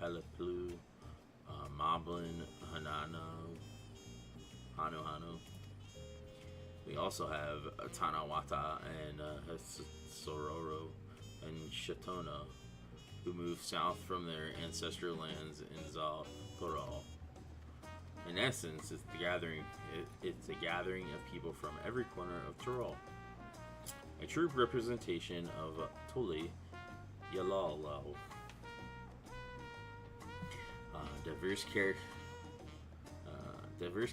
Peleplu, Moblin, Hanano, Hanu. We also have Tanawata and Sororo and Shatona, who moved south from their ancestral lands in Zal Toral. In essence, it's a gathering of people from every corner of Toral. A true representation of Tuli Yalalo. Diverse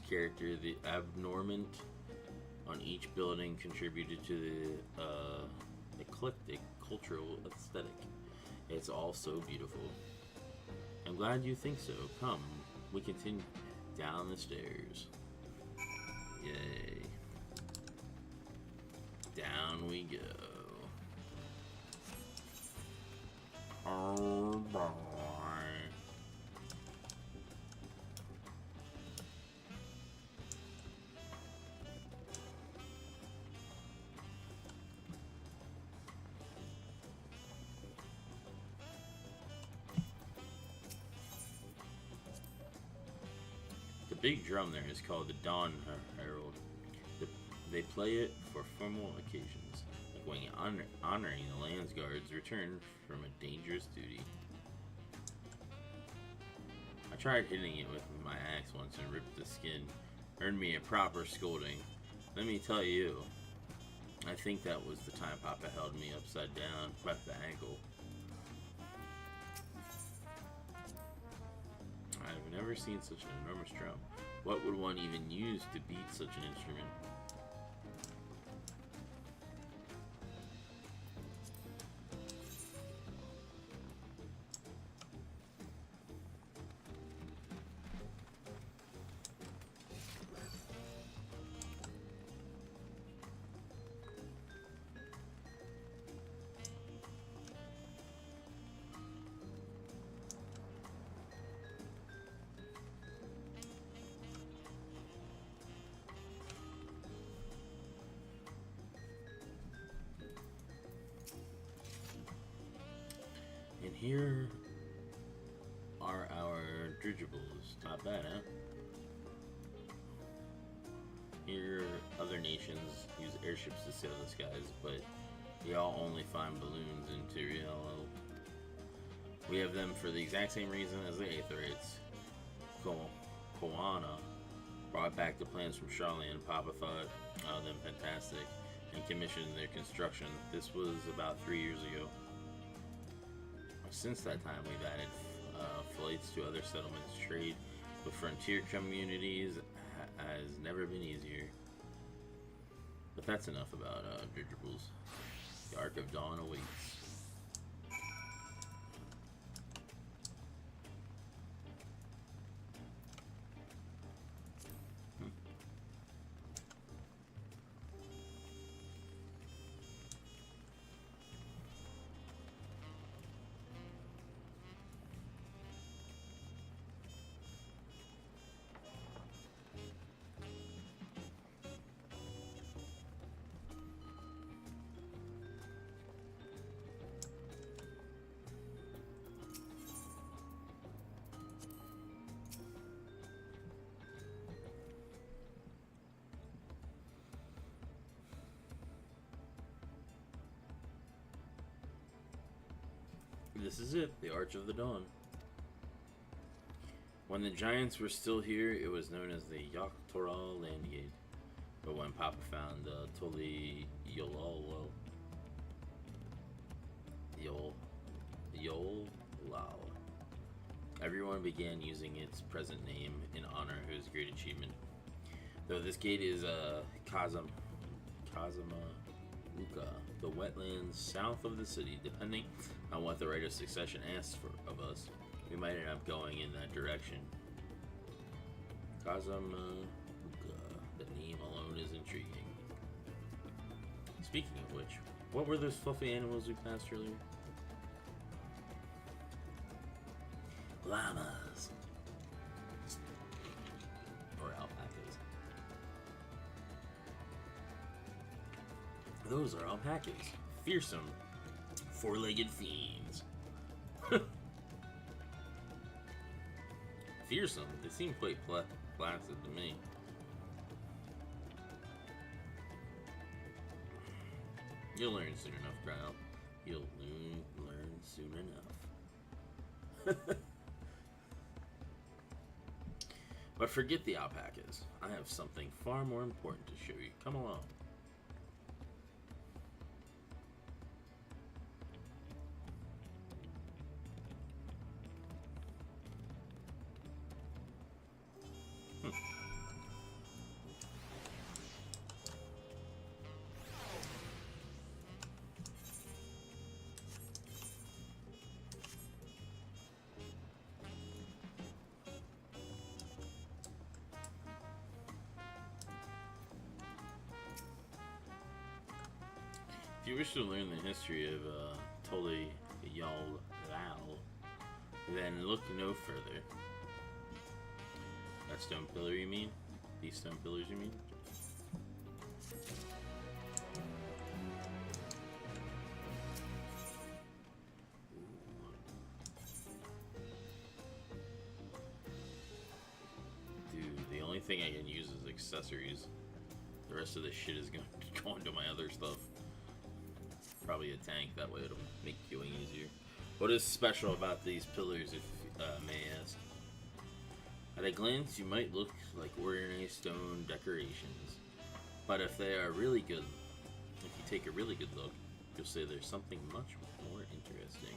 character, the abnormant on each building contributed to the eclectic cultural aesthetic. It's all so beautiful. I'm glad you think so. Come, we continue down the stairs. Yay. Down we go. Oh boy. The big drum there is called the Dawn Herald. They play it for formal occasions, like when honoring the land's guards returned from a dangerous duty. I tried hitting it with my axe once and ripped the skin. Earned me a proper scolding. Let me tell you, I think that was the time Papa held me upside down by the ankle. I've never seen such an enormous drum. What would one even use to beat such an instrument? And here are our dirigibles. Not bad, huh? Here, other nations use airships to sail the skies, but we all only find balloons in Tyriel. We have them for the exact same reason as the Aetherites. Koana brought back the plans from Charlie, and Papa thought them fantastic and commissioned their construction. This was about 3 years ago. Since that time, we've added flights to other settlements. Trade with frontier communities has never been easier. But that's enough about dirigibles. The Arc of Dawn awaits. This is it, the Arch of the Dawn. When the giants were still here, it was known as the Yogg-Toral Landgate. But when Papa found Toli Yolalo, everyone began using its present name in honor of his great achievement. Though this gate is Kazama Uka, the wetlands south of the city. Depending on what the right of succession asks of us, we might end up going in that direction. Kazama Uka, the name alone is intriguing. Speaking of which, what were those fluffy animals we passed earlier? Llamas. Or alpacas. Those are alpacas. Fearsome, four-legged fiends. Fearsome? They seem quite placid to me. You'll learn soon enough, Kyle. You'll learn soon enough. But forget the alpacas. I have something far more important to show you. Come along. If you wish to learn the history of Toli Yal Lao, then look no further. That stone pillar you mean? These stone pillars you mean? Dude, the only thing I can use is accessories. The rest of this shit is gonna go into my other stuff. Probably a tank, that way it'll make killing easier. What is special about these pillars, if may ask? At a glance, you might look like ordinary stone decorations, but if they are really good, if you take a really good look, you'll say there's something much more interesting.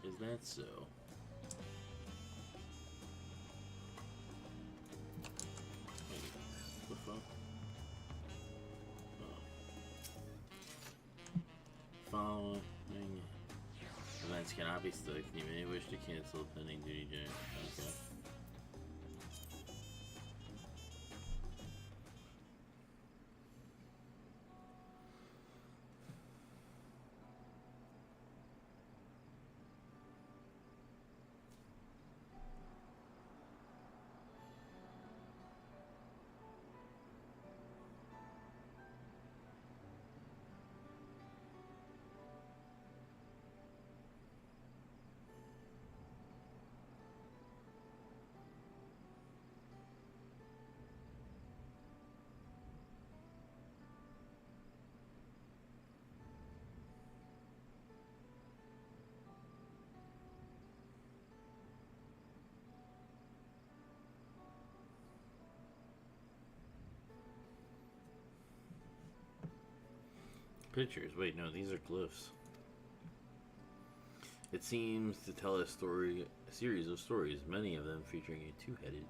Is that so? What the fuck? Following events cannot be stuck. You may wish to cancel pending duty during. Okay. Pictures. Wait, no, these are glyphs. It seems to tell a series of stories, many of them featuring a two-headed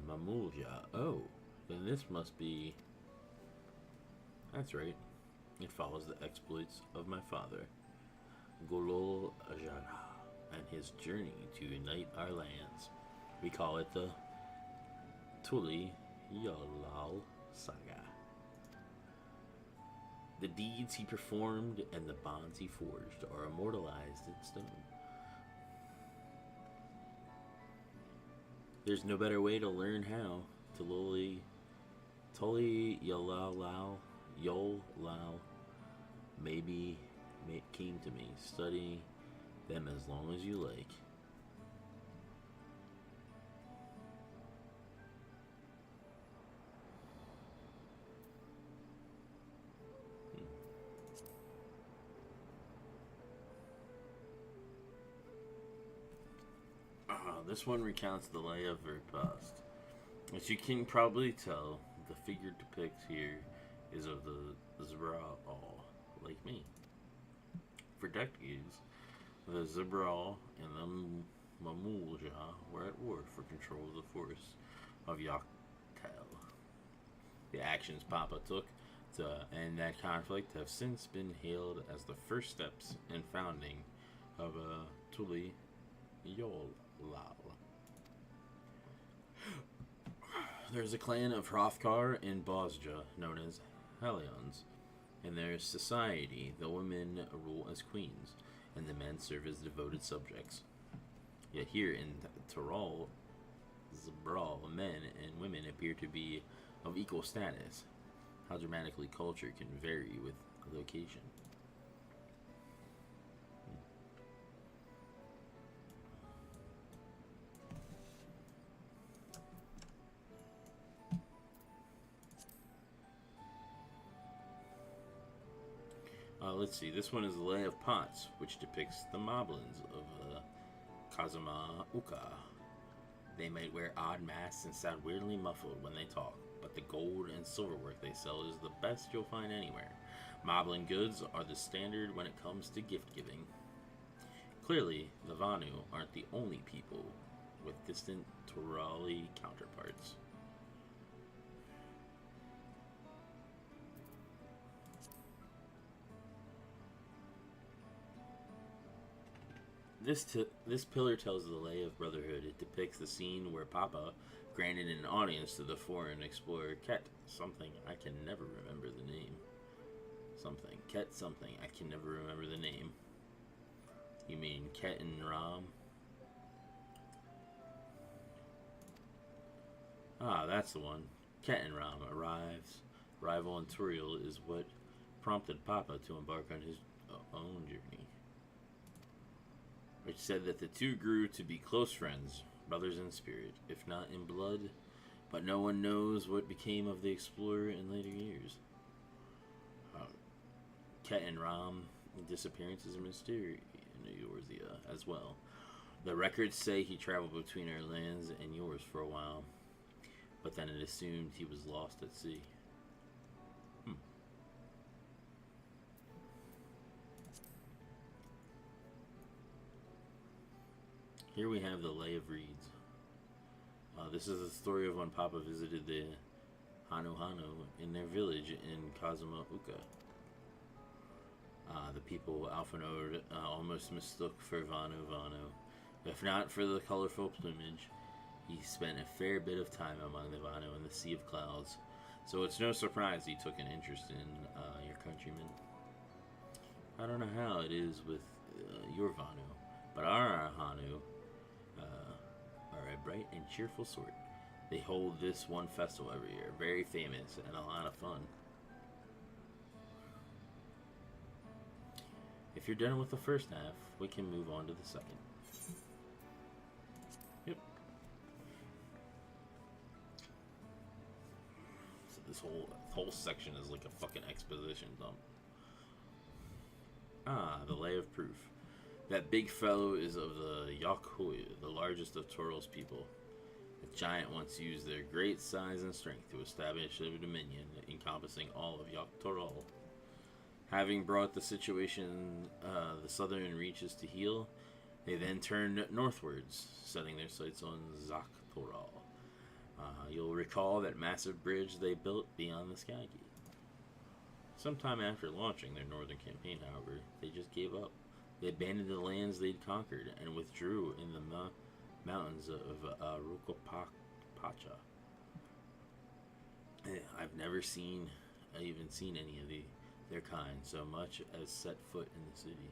Mamulja. Oh, then this must be. That's right. It follows the exploits of my father, Golol Ajana, and his journey to unite our lands. We call it the Tuli Yolal Saga. The deeds he performed and the bonds he forged are immortalized in stone. There's no better way to learn how. Toli Yolal maybe came to me. Study them as long as you like. This one recounts the lay of her past. As you can probably tell, the figure depicted here is of the Zebral, like me. For decades, the Zebral and the Mamulja were at war for control of the force of Yaktel. The actions Papa took to end that conflict have since been hailed as the first steps in founding of Tuli Yol Lal. There's a clan of Hrothgar in Bosja known as Halions. In their society, the women rule as queens, and the men serve as devoted subjects. Yet here in Tyrol, Zebral, men and women appear to be of equal status. How dramatically culture can vary with location. Let's see. This one is the Lay of Pots, which depicts the moblins of Kazuma Uka. They might wear odd masks and sound weirdly muffled when they talk, but the gold and silver work they sell is the best you'll find anywhere. Moblin goods are the standard when it comes to gift giving. Clearly, the Vanu aren't the only people with distant Torali counterparts. This pillar tells the lay of Brotherhood. It depicts the scene where Papa granted an audience to the foreign explorer Ket something. I can never remember the name. Something. Ket something. I can never remember the name. You mean Ket and Ram? Ah, that's the one. Ket and Ram arrival in Turiel is what prompted Papa to embark on his own journey, which said that the two grew to be close friends, brothers in spirit, if not in blood, but no one knows what became of the explorer in later years. Ket and Ram disappearance is a mystery in Eorzea as well. The records say he traveled between our lands and yours for a while, but then it assumed he was lost at sea. Here we have the Lay of Reeds. This is the story of when Papa visited the Hanu in their village in Kazuma Uka. The people Alphanode almost mistook for Vanu. If not for the colorful plumage, he spent a fair bit of time among the Vanu in the Sea of Clouds, so it's no surprise he took an interest in your countrymen. I don't know how it is with your Vanu, but our Hanu are a bright and cheerful sort. They hold this one festival every year, very famous and a lot of fun. If you're done with the first half, we can move on to the second. Yep. So this whole section is like a fucking exposition dump. The Lay of Proof. That big fellow is of the Yakhui, the largest of Toral's people. The giant once used their great size and strength to establish a dominion encompassing all of Yak Toral. Having brought the situation, the southern reaches to heal, they then turned northwards, setting their sights on Zak Toral. You'll recall that massive bridge they built beyond the Sky Gate. Sometime after launching their northern campaign, however, they just gave up. They abandoned the lands they'd conquered and withdrew in the mountains of Rukopacha. I've never even seen any of their kind so much as set foot in the city.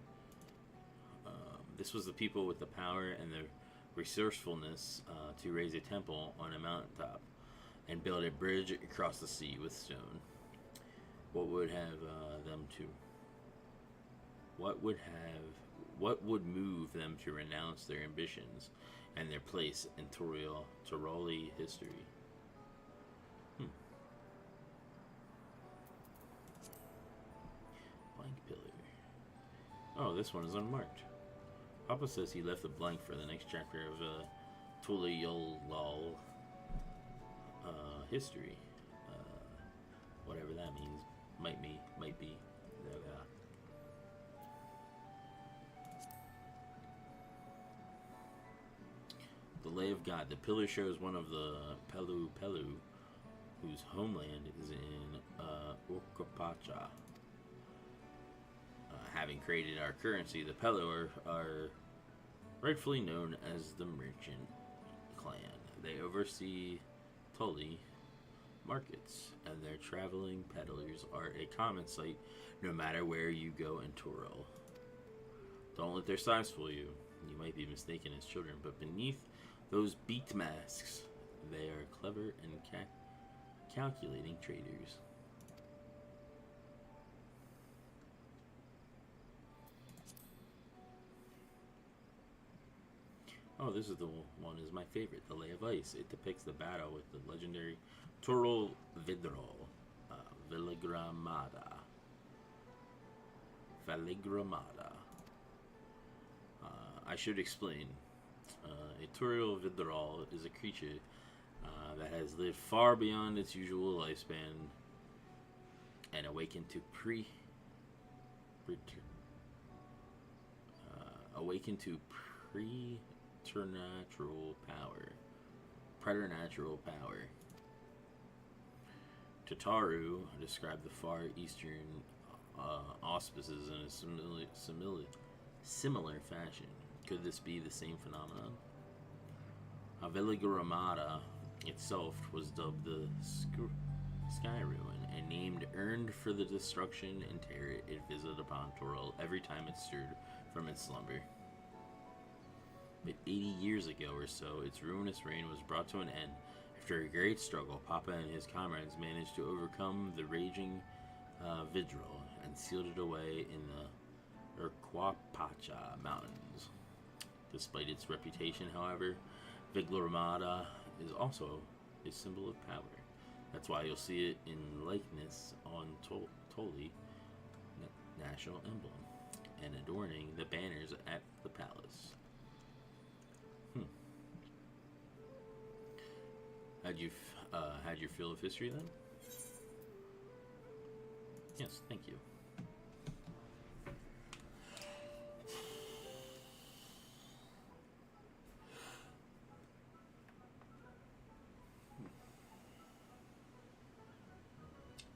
This was the people with the power and the resourcefulness to raise a temple on a mountaintop and build a bridge across the sea with stone. What would move them to renounce their ambitions and their place in Torali history? Blank pillar. Oh, this one is unmarked. Papa says he left a blank for the next chapter of Tuliolal history. Whatever that means. Might be. The Lay of God. The pillar shows one of the Pelu, whose homeland is in Urkapacha. Having created our currency, the Pelu are rightfully known as the Merchant Clan. They oversee Tully markets, and their traveling peddlers are a common sight no matter where you go in Toril. Don't let their size fool you. You might be mistaken as children, but beneath those beaked masks, they are clever and calculating traders. Oh, this is the one is my favorite, the Lay of Ice. It depicts the battle with the legendary Toril Vidrol, Villigramada, Valigramata. I should explain. A Turiel Vidral is a creature that has lived far beyond its usual lifespan and awakened to preternatural power. Tataru described the Far Eastern auspices in a similar fashion. Could this be the same phenomenon? Veligramata itself was dubbed the Sky Ruin, and named earned for the destruction and terror it visited upon Toril every time it stirred from its slumber. But 80 years ago or so, its ruinous reign was brought to an end. After a great struggle, Papa and his comrades managed to overcome the raging Vidral and sealed it away in the Urquapacha Mountains. Despite its reputation, however, Viglamata is also a symbol of power. That's why you'll see it in likeness on Toli national emblem and adorning the banners at the palace. Had your fill of history then? Yes, thank you.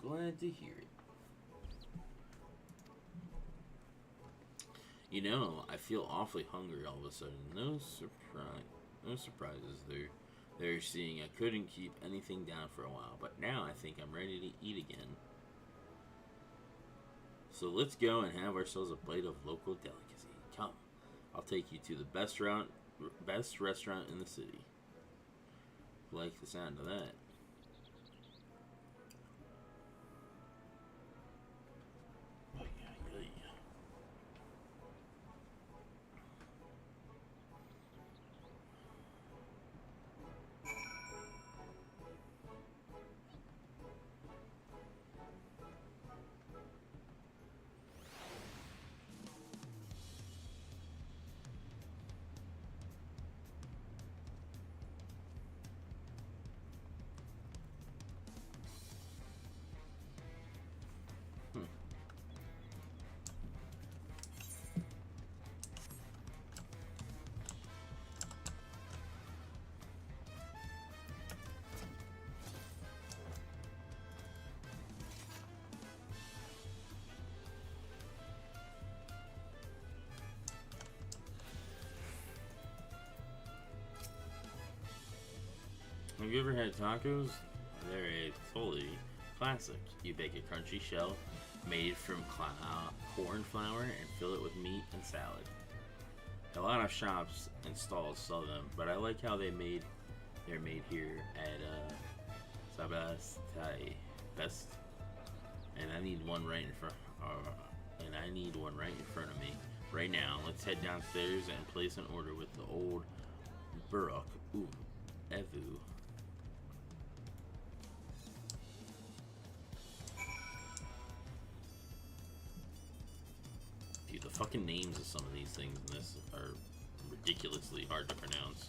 Glad to hear it. You know, I feel awfully hungry all of a sudden. No surprises there. They're seeing I couldn't keep anything down for a while, but now I think I'm ready to eat again. So let's go and have ourselves a bite of local delicacy. Come, I'll take you to the best restaurant in the city. Like the sound of that. Have you ever had tacos? They're a totally classic. You bake a crunchy shell made from corn flour and fill it with meat and salad. A lot of shops and stalls sell them, but I like how they're made here at Sabastai Best. And I need one right in front. Of me right now. Let's head downstairs and place an order with the old Buruk Evu. Dude, the fucking names of some of these things in this are ridiculously hard to pronounce.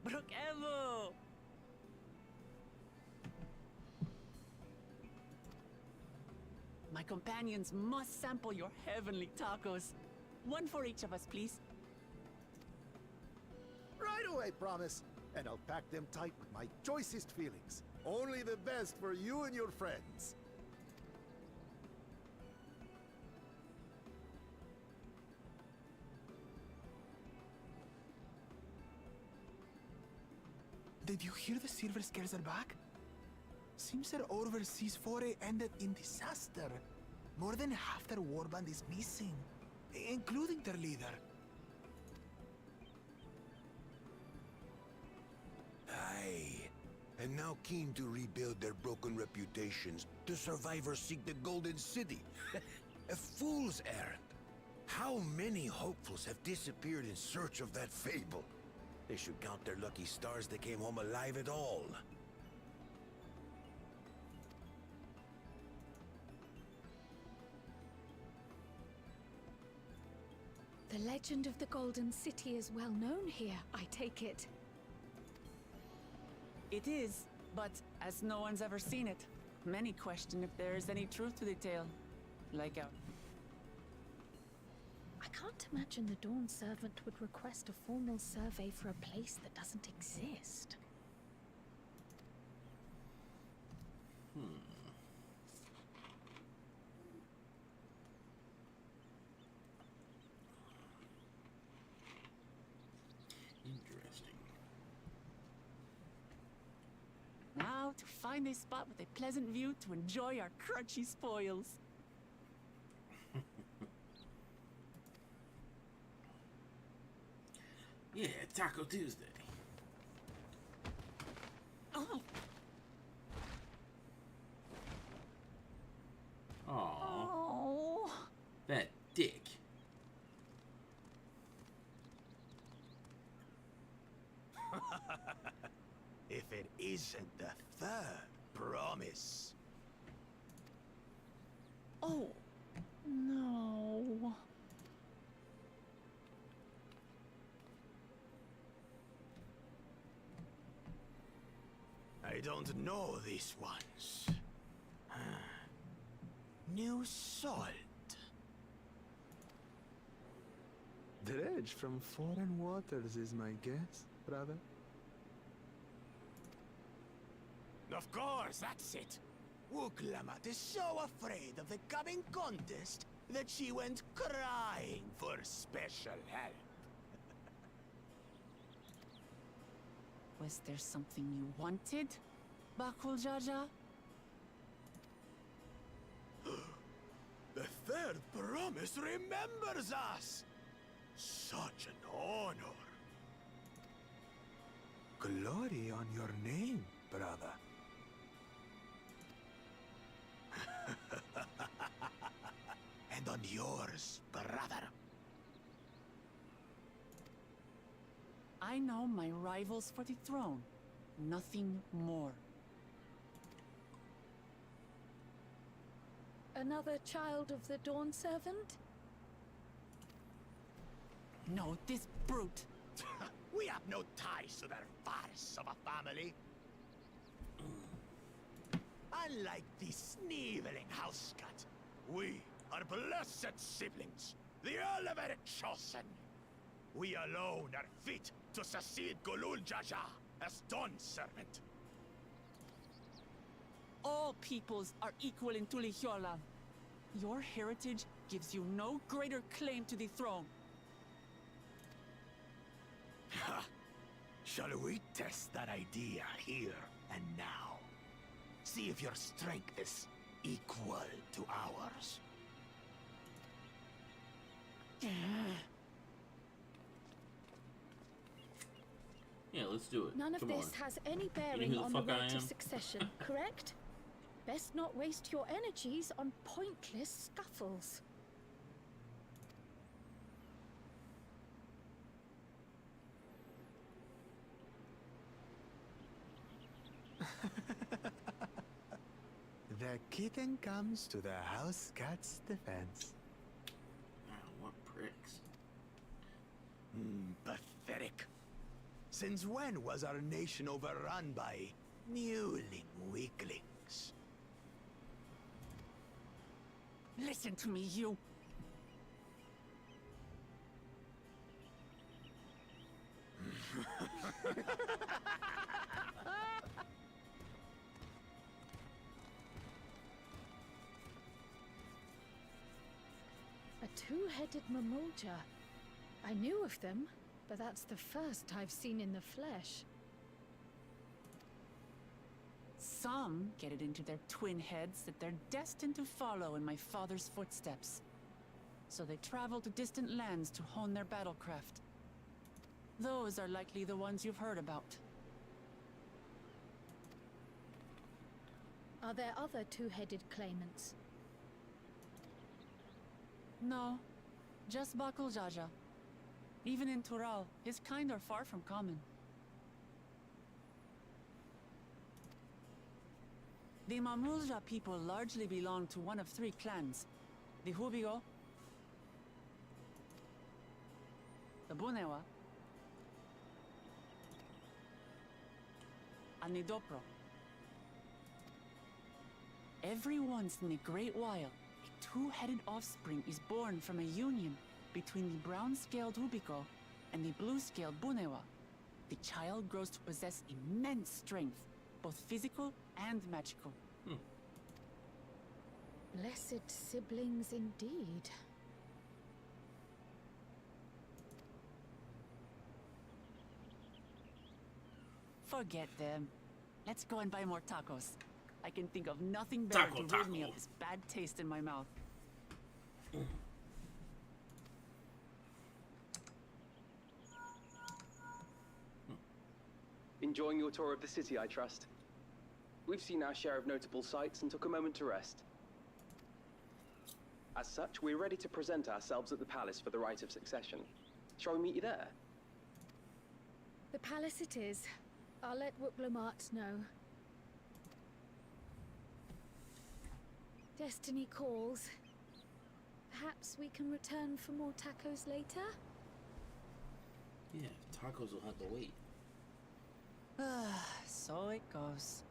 Brookemo! My companions must sample your heavenly tacos. One for each of us, please. Right away, promise. And I'll pack them tight with my choicest feelings. Only the best for you and your friends. Did you hear the Silver Scares are back? Seems their overseas foray ended in disaster. More than half their warband is missing, including their leader. Aye. And now keen to rebuild their broken reputations, the survivors seek the Golden City. fool's errand. How many hopefuls have disappeared in search of that fable? They should count their lucky stars they came home alive at all. The legend of the Golden City is well known here, I take it. It is, but as no one's ever seen it, many question if there is any truth to the tale. Like our... I can't imagine the Dawn Servant would request a formal survey for a place that doesn't exist. Interesting. Now to find a spot with a pleasant view to enjoy our crunchy spoils. Yeah, Taco Tuesday. Oh, Aww, oh. that dick. If it isn't the third promise. Oh, no. I don't know these ones. New salt. Dredge from foreign waters is my guess, brother. Of course, that's it. Wuklamat is so afraid of the coming contest that she went crying for special help. Was there something you wanted, Bakul Jaja? The third promise remembers us! Such an honor. Glory on your name, brother. And on yours, brother. I know my rivals for the throne. Nothing more. Another child of the Dawn Servant? No, this brute. We have no ties to their farce of a family. Unlike the sneevling house cat, we are blessed siblings, the elevated chosen. We alone are fit to succeed Golul Jaja as Dawn Servant. All peoples are equal in Tulihiola. Your heritage gives you no greater claim to the throne. Ha! Shall we test that idea here and now? See if your strength is equal to ours. Yeah, let's do it. None of Come this on. has any You bearing know who on the the fuck I right to am? succession, correct? Best not waste your energies on pointless scuffles. The kitten comes to the house cat's defense. Wow, what pricks. Pathetic. Since when was our nation overrun by mewling weaklings? Listen to me, you. A two-headed Mamulja. I knew of them, but that's the first I've seen in the flesh. Some get it into their twin heads that they're destined to follow in my father's footsteps. So they travel to distant lands to hone their battlecraft. Those are likely the ones you've heard about. Are there other two-headed claimants? No, just Bakul Jaja. Even in Tural, his kind are far from common. The Mamulja people largely belong to one of three clans. The Hubigo, the Bunewa, and the Dopro. Every once in a great while, a two-headed offspring is born from a union between the brown-scaled Hubigo and the blue-scaled Bunewa. The child grows to possess immense strength, both physical and magical. Blessed siblings indeed. Forget them. Let's go and buy more tacos. I can think of nothing better to rid me of this bad taste in my mouth. Enjoying your tour of the city, I trust. We've seen our share of notable sights and took a moment to rest. As such, we're ready to present ourselves at the palace for the rite of succession. Shall we meet you there? The palace it is. I'll let Wuklamart know. Destiny calls. Perhaps we can return for more tacos later? Yeah, tacos will have to wait. So it goes.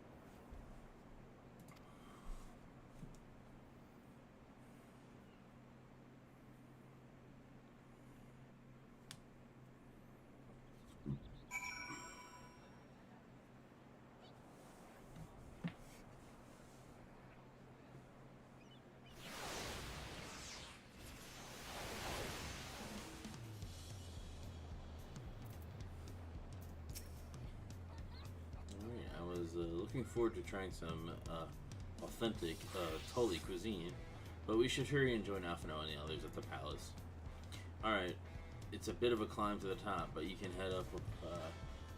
Looking forward to trying some authentic Tully cuisine, but we should hurry and join Alphino and the others at the palace. Alright, it's a bit of a climb to the top, but you can head up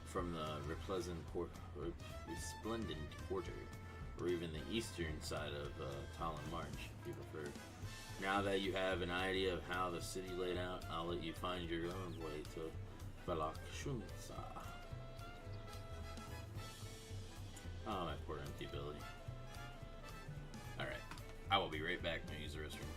from the Resplendent Quarter, or even the eastern side of Talon March, if you prefer. Now that you have an idea of how the city laid out, I'll let you find your own way to Valakshunsa. Oh, my poor empty belly. Alright, I will be right back when I use the restroom.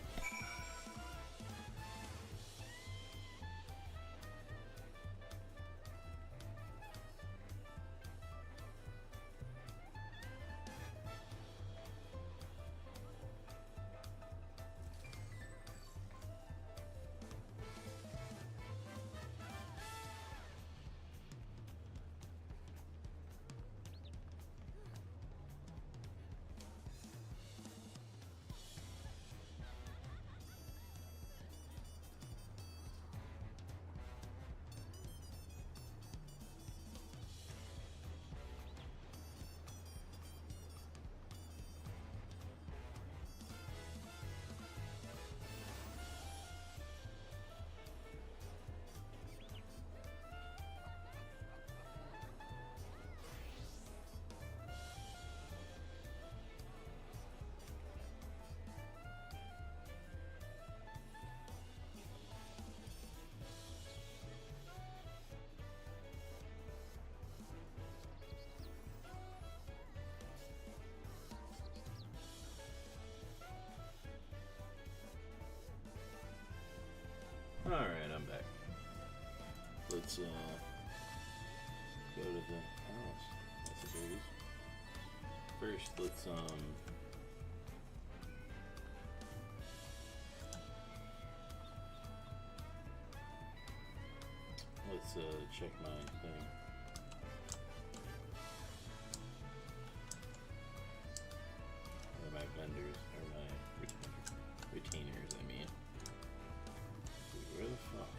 Alright, I'm back. Let's go to the house. That's a baby. First, let's check my thing. Or my vendors, or my retainers, I mean. Where the fuck?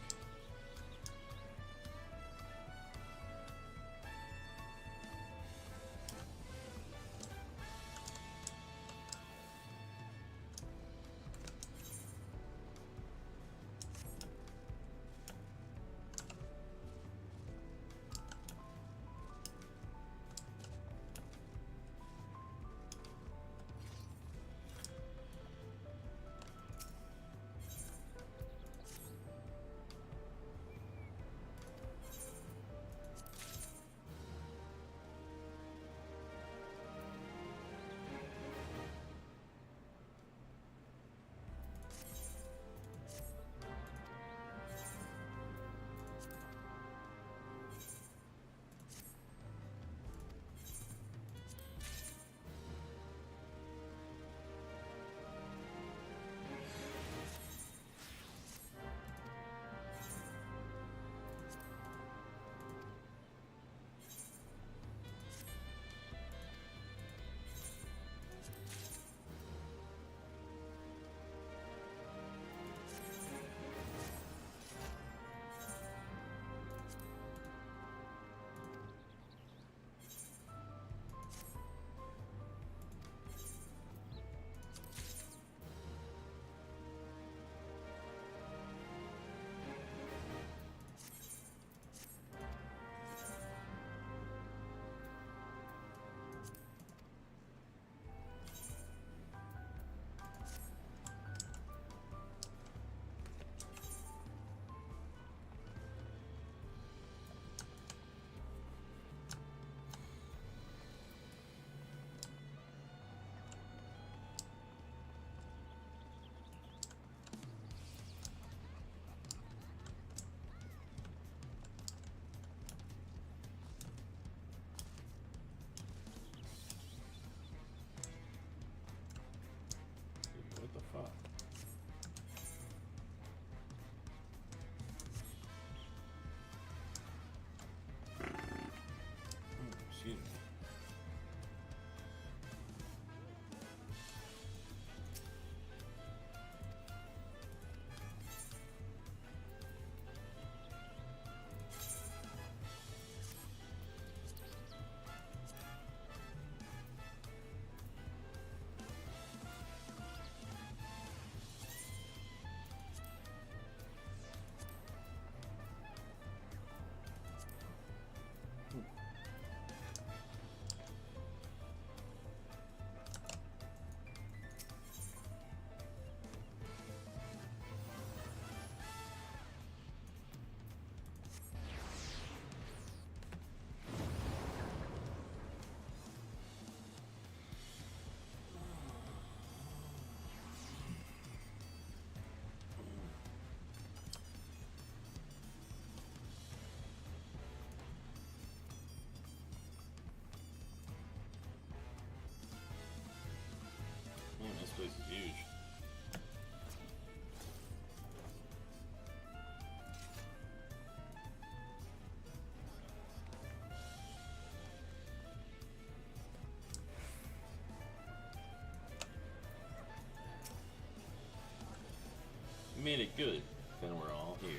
We made it good. Then we're all here.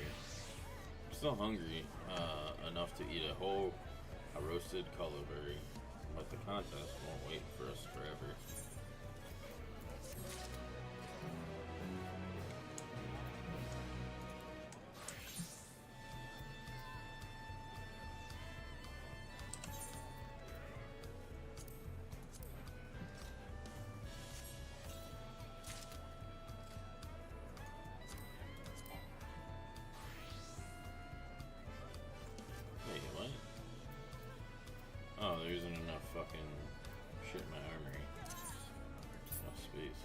I'm still hungry enough to eat a roasted colorberry, but the contest won't wait for us forever. Wait, what? Oh, there isn't enough fucking shit in my armory. Enough space.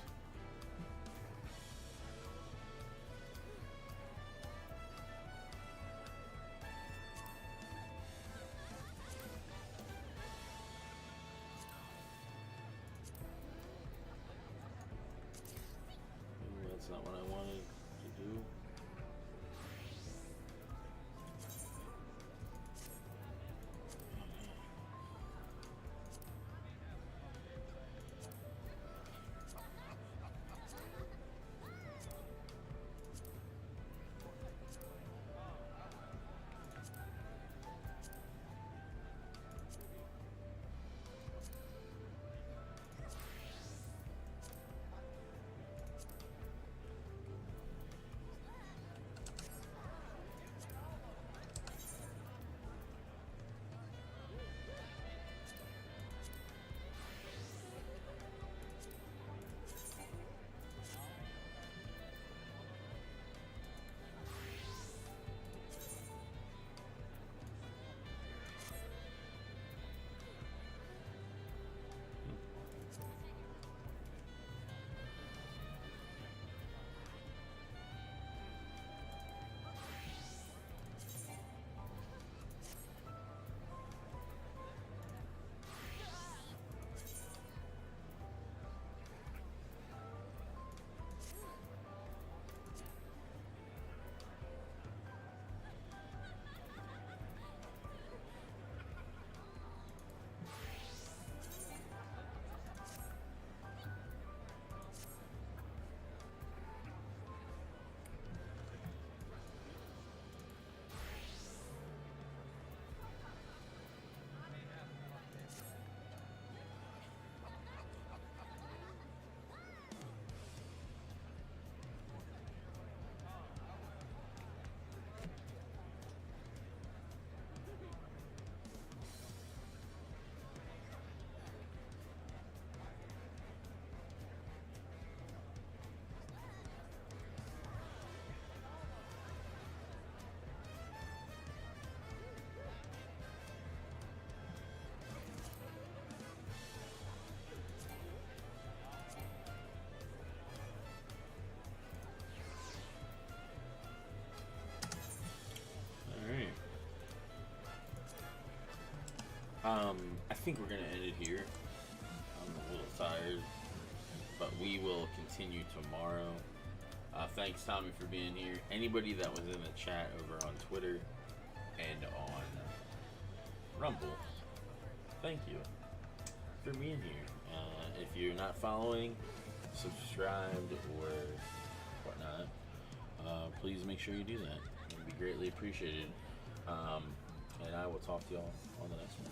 Ooh, that's not what I wanted to do. I think we're gonna end it here. I'm a little tired, but we will continue tomorrow. Thanks, Tommy, for being here. Anybody that was in the chat over on Twitter and on Rumble, thank you for being here. If you're not following, subscribed, or whatnot, please make sure you do that. It would be greatly appreciated. And I will talk to y'all on the next one.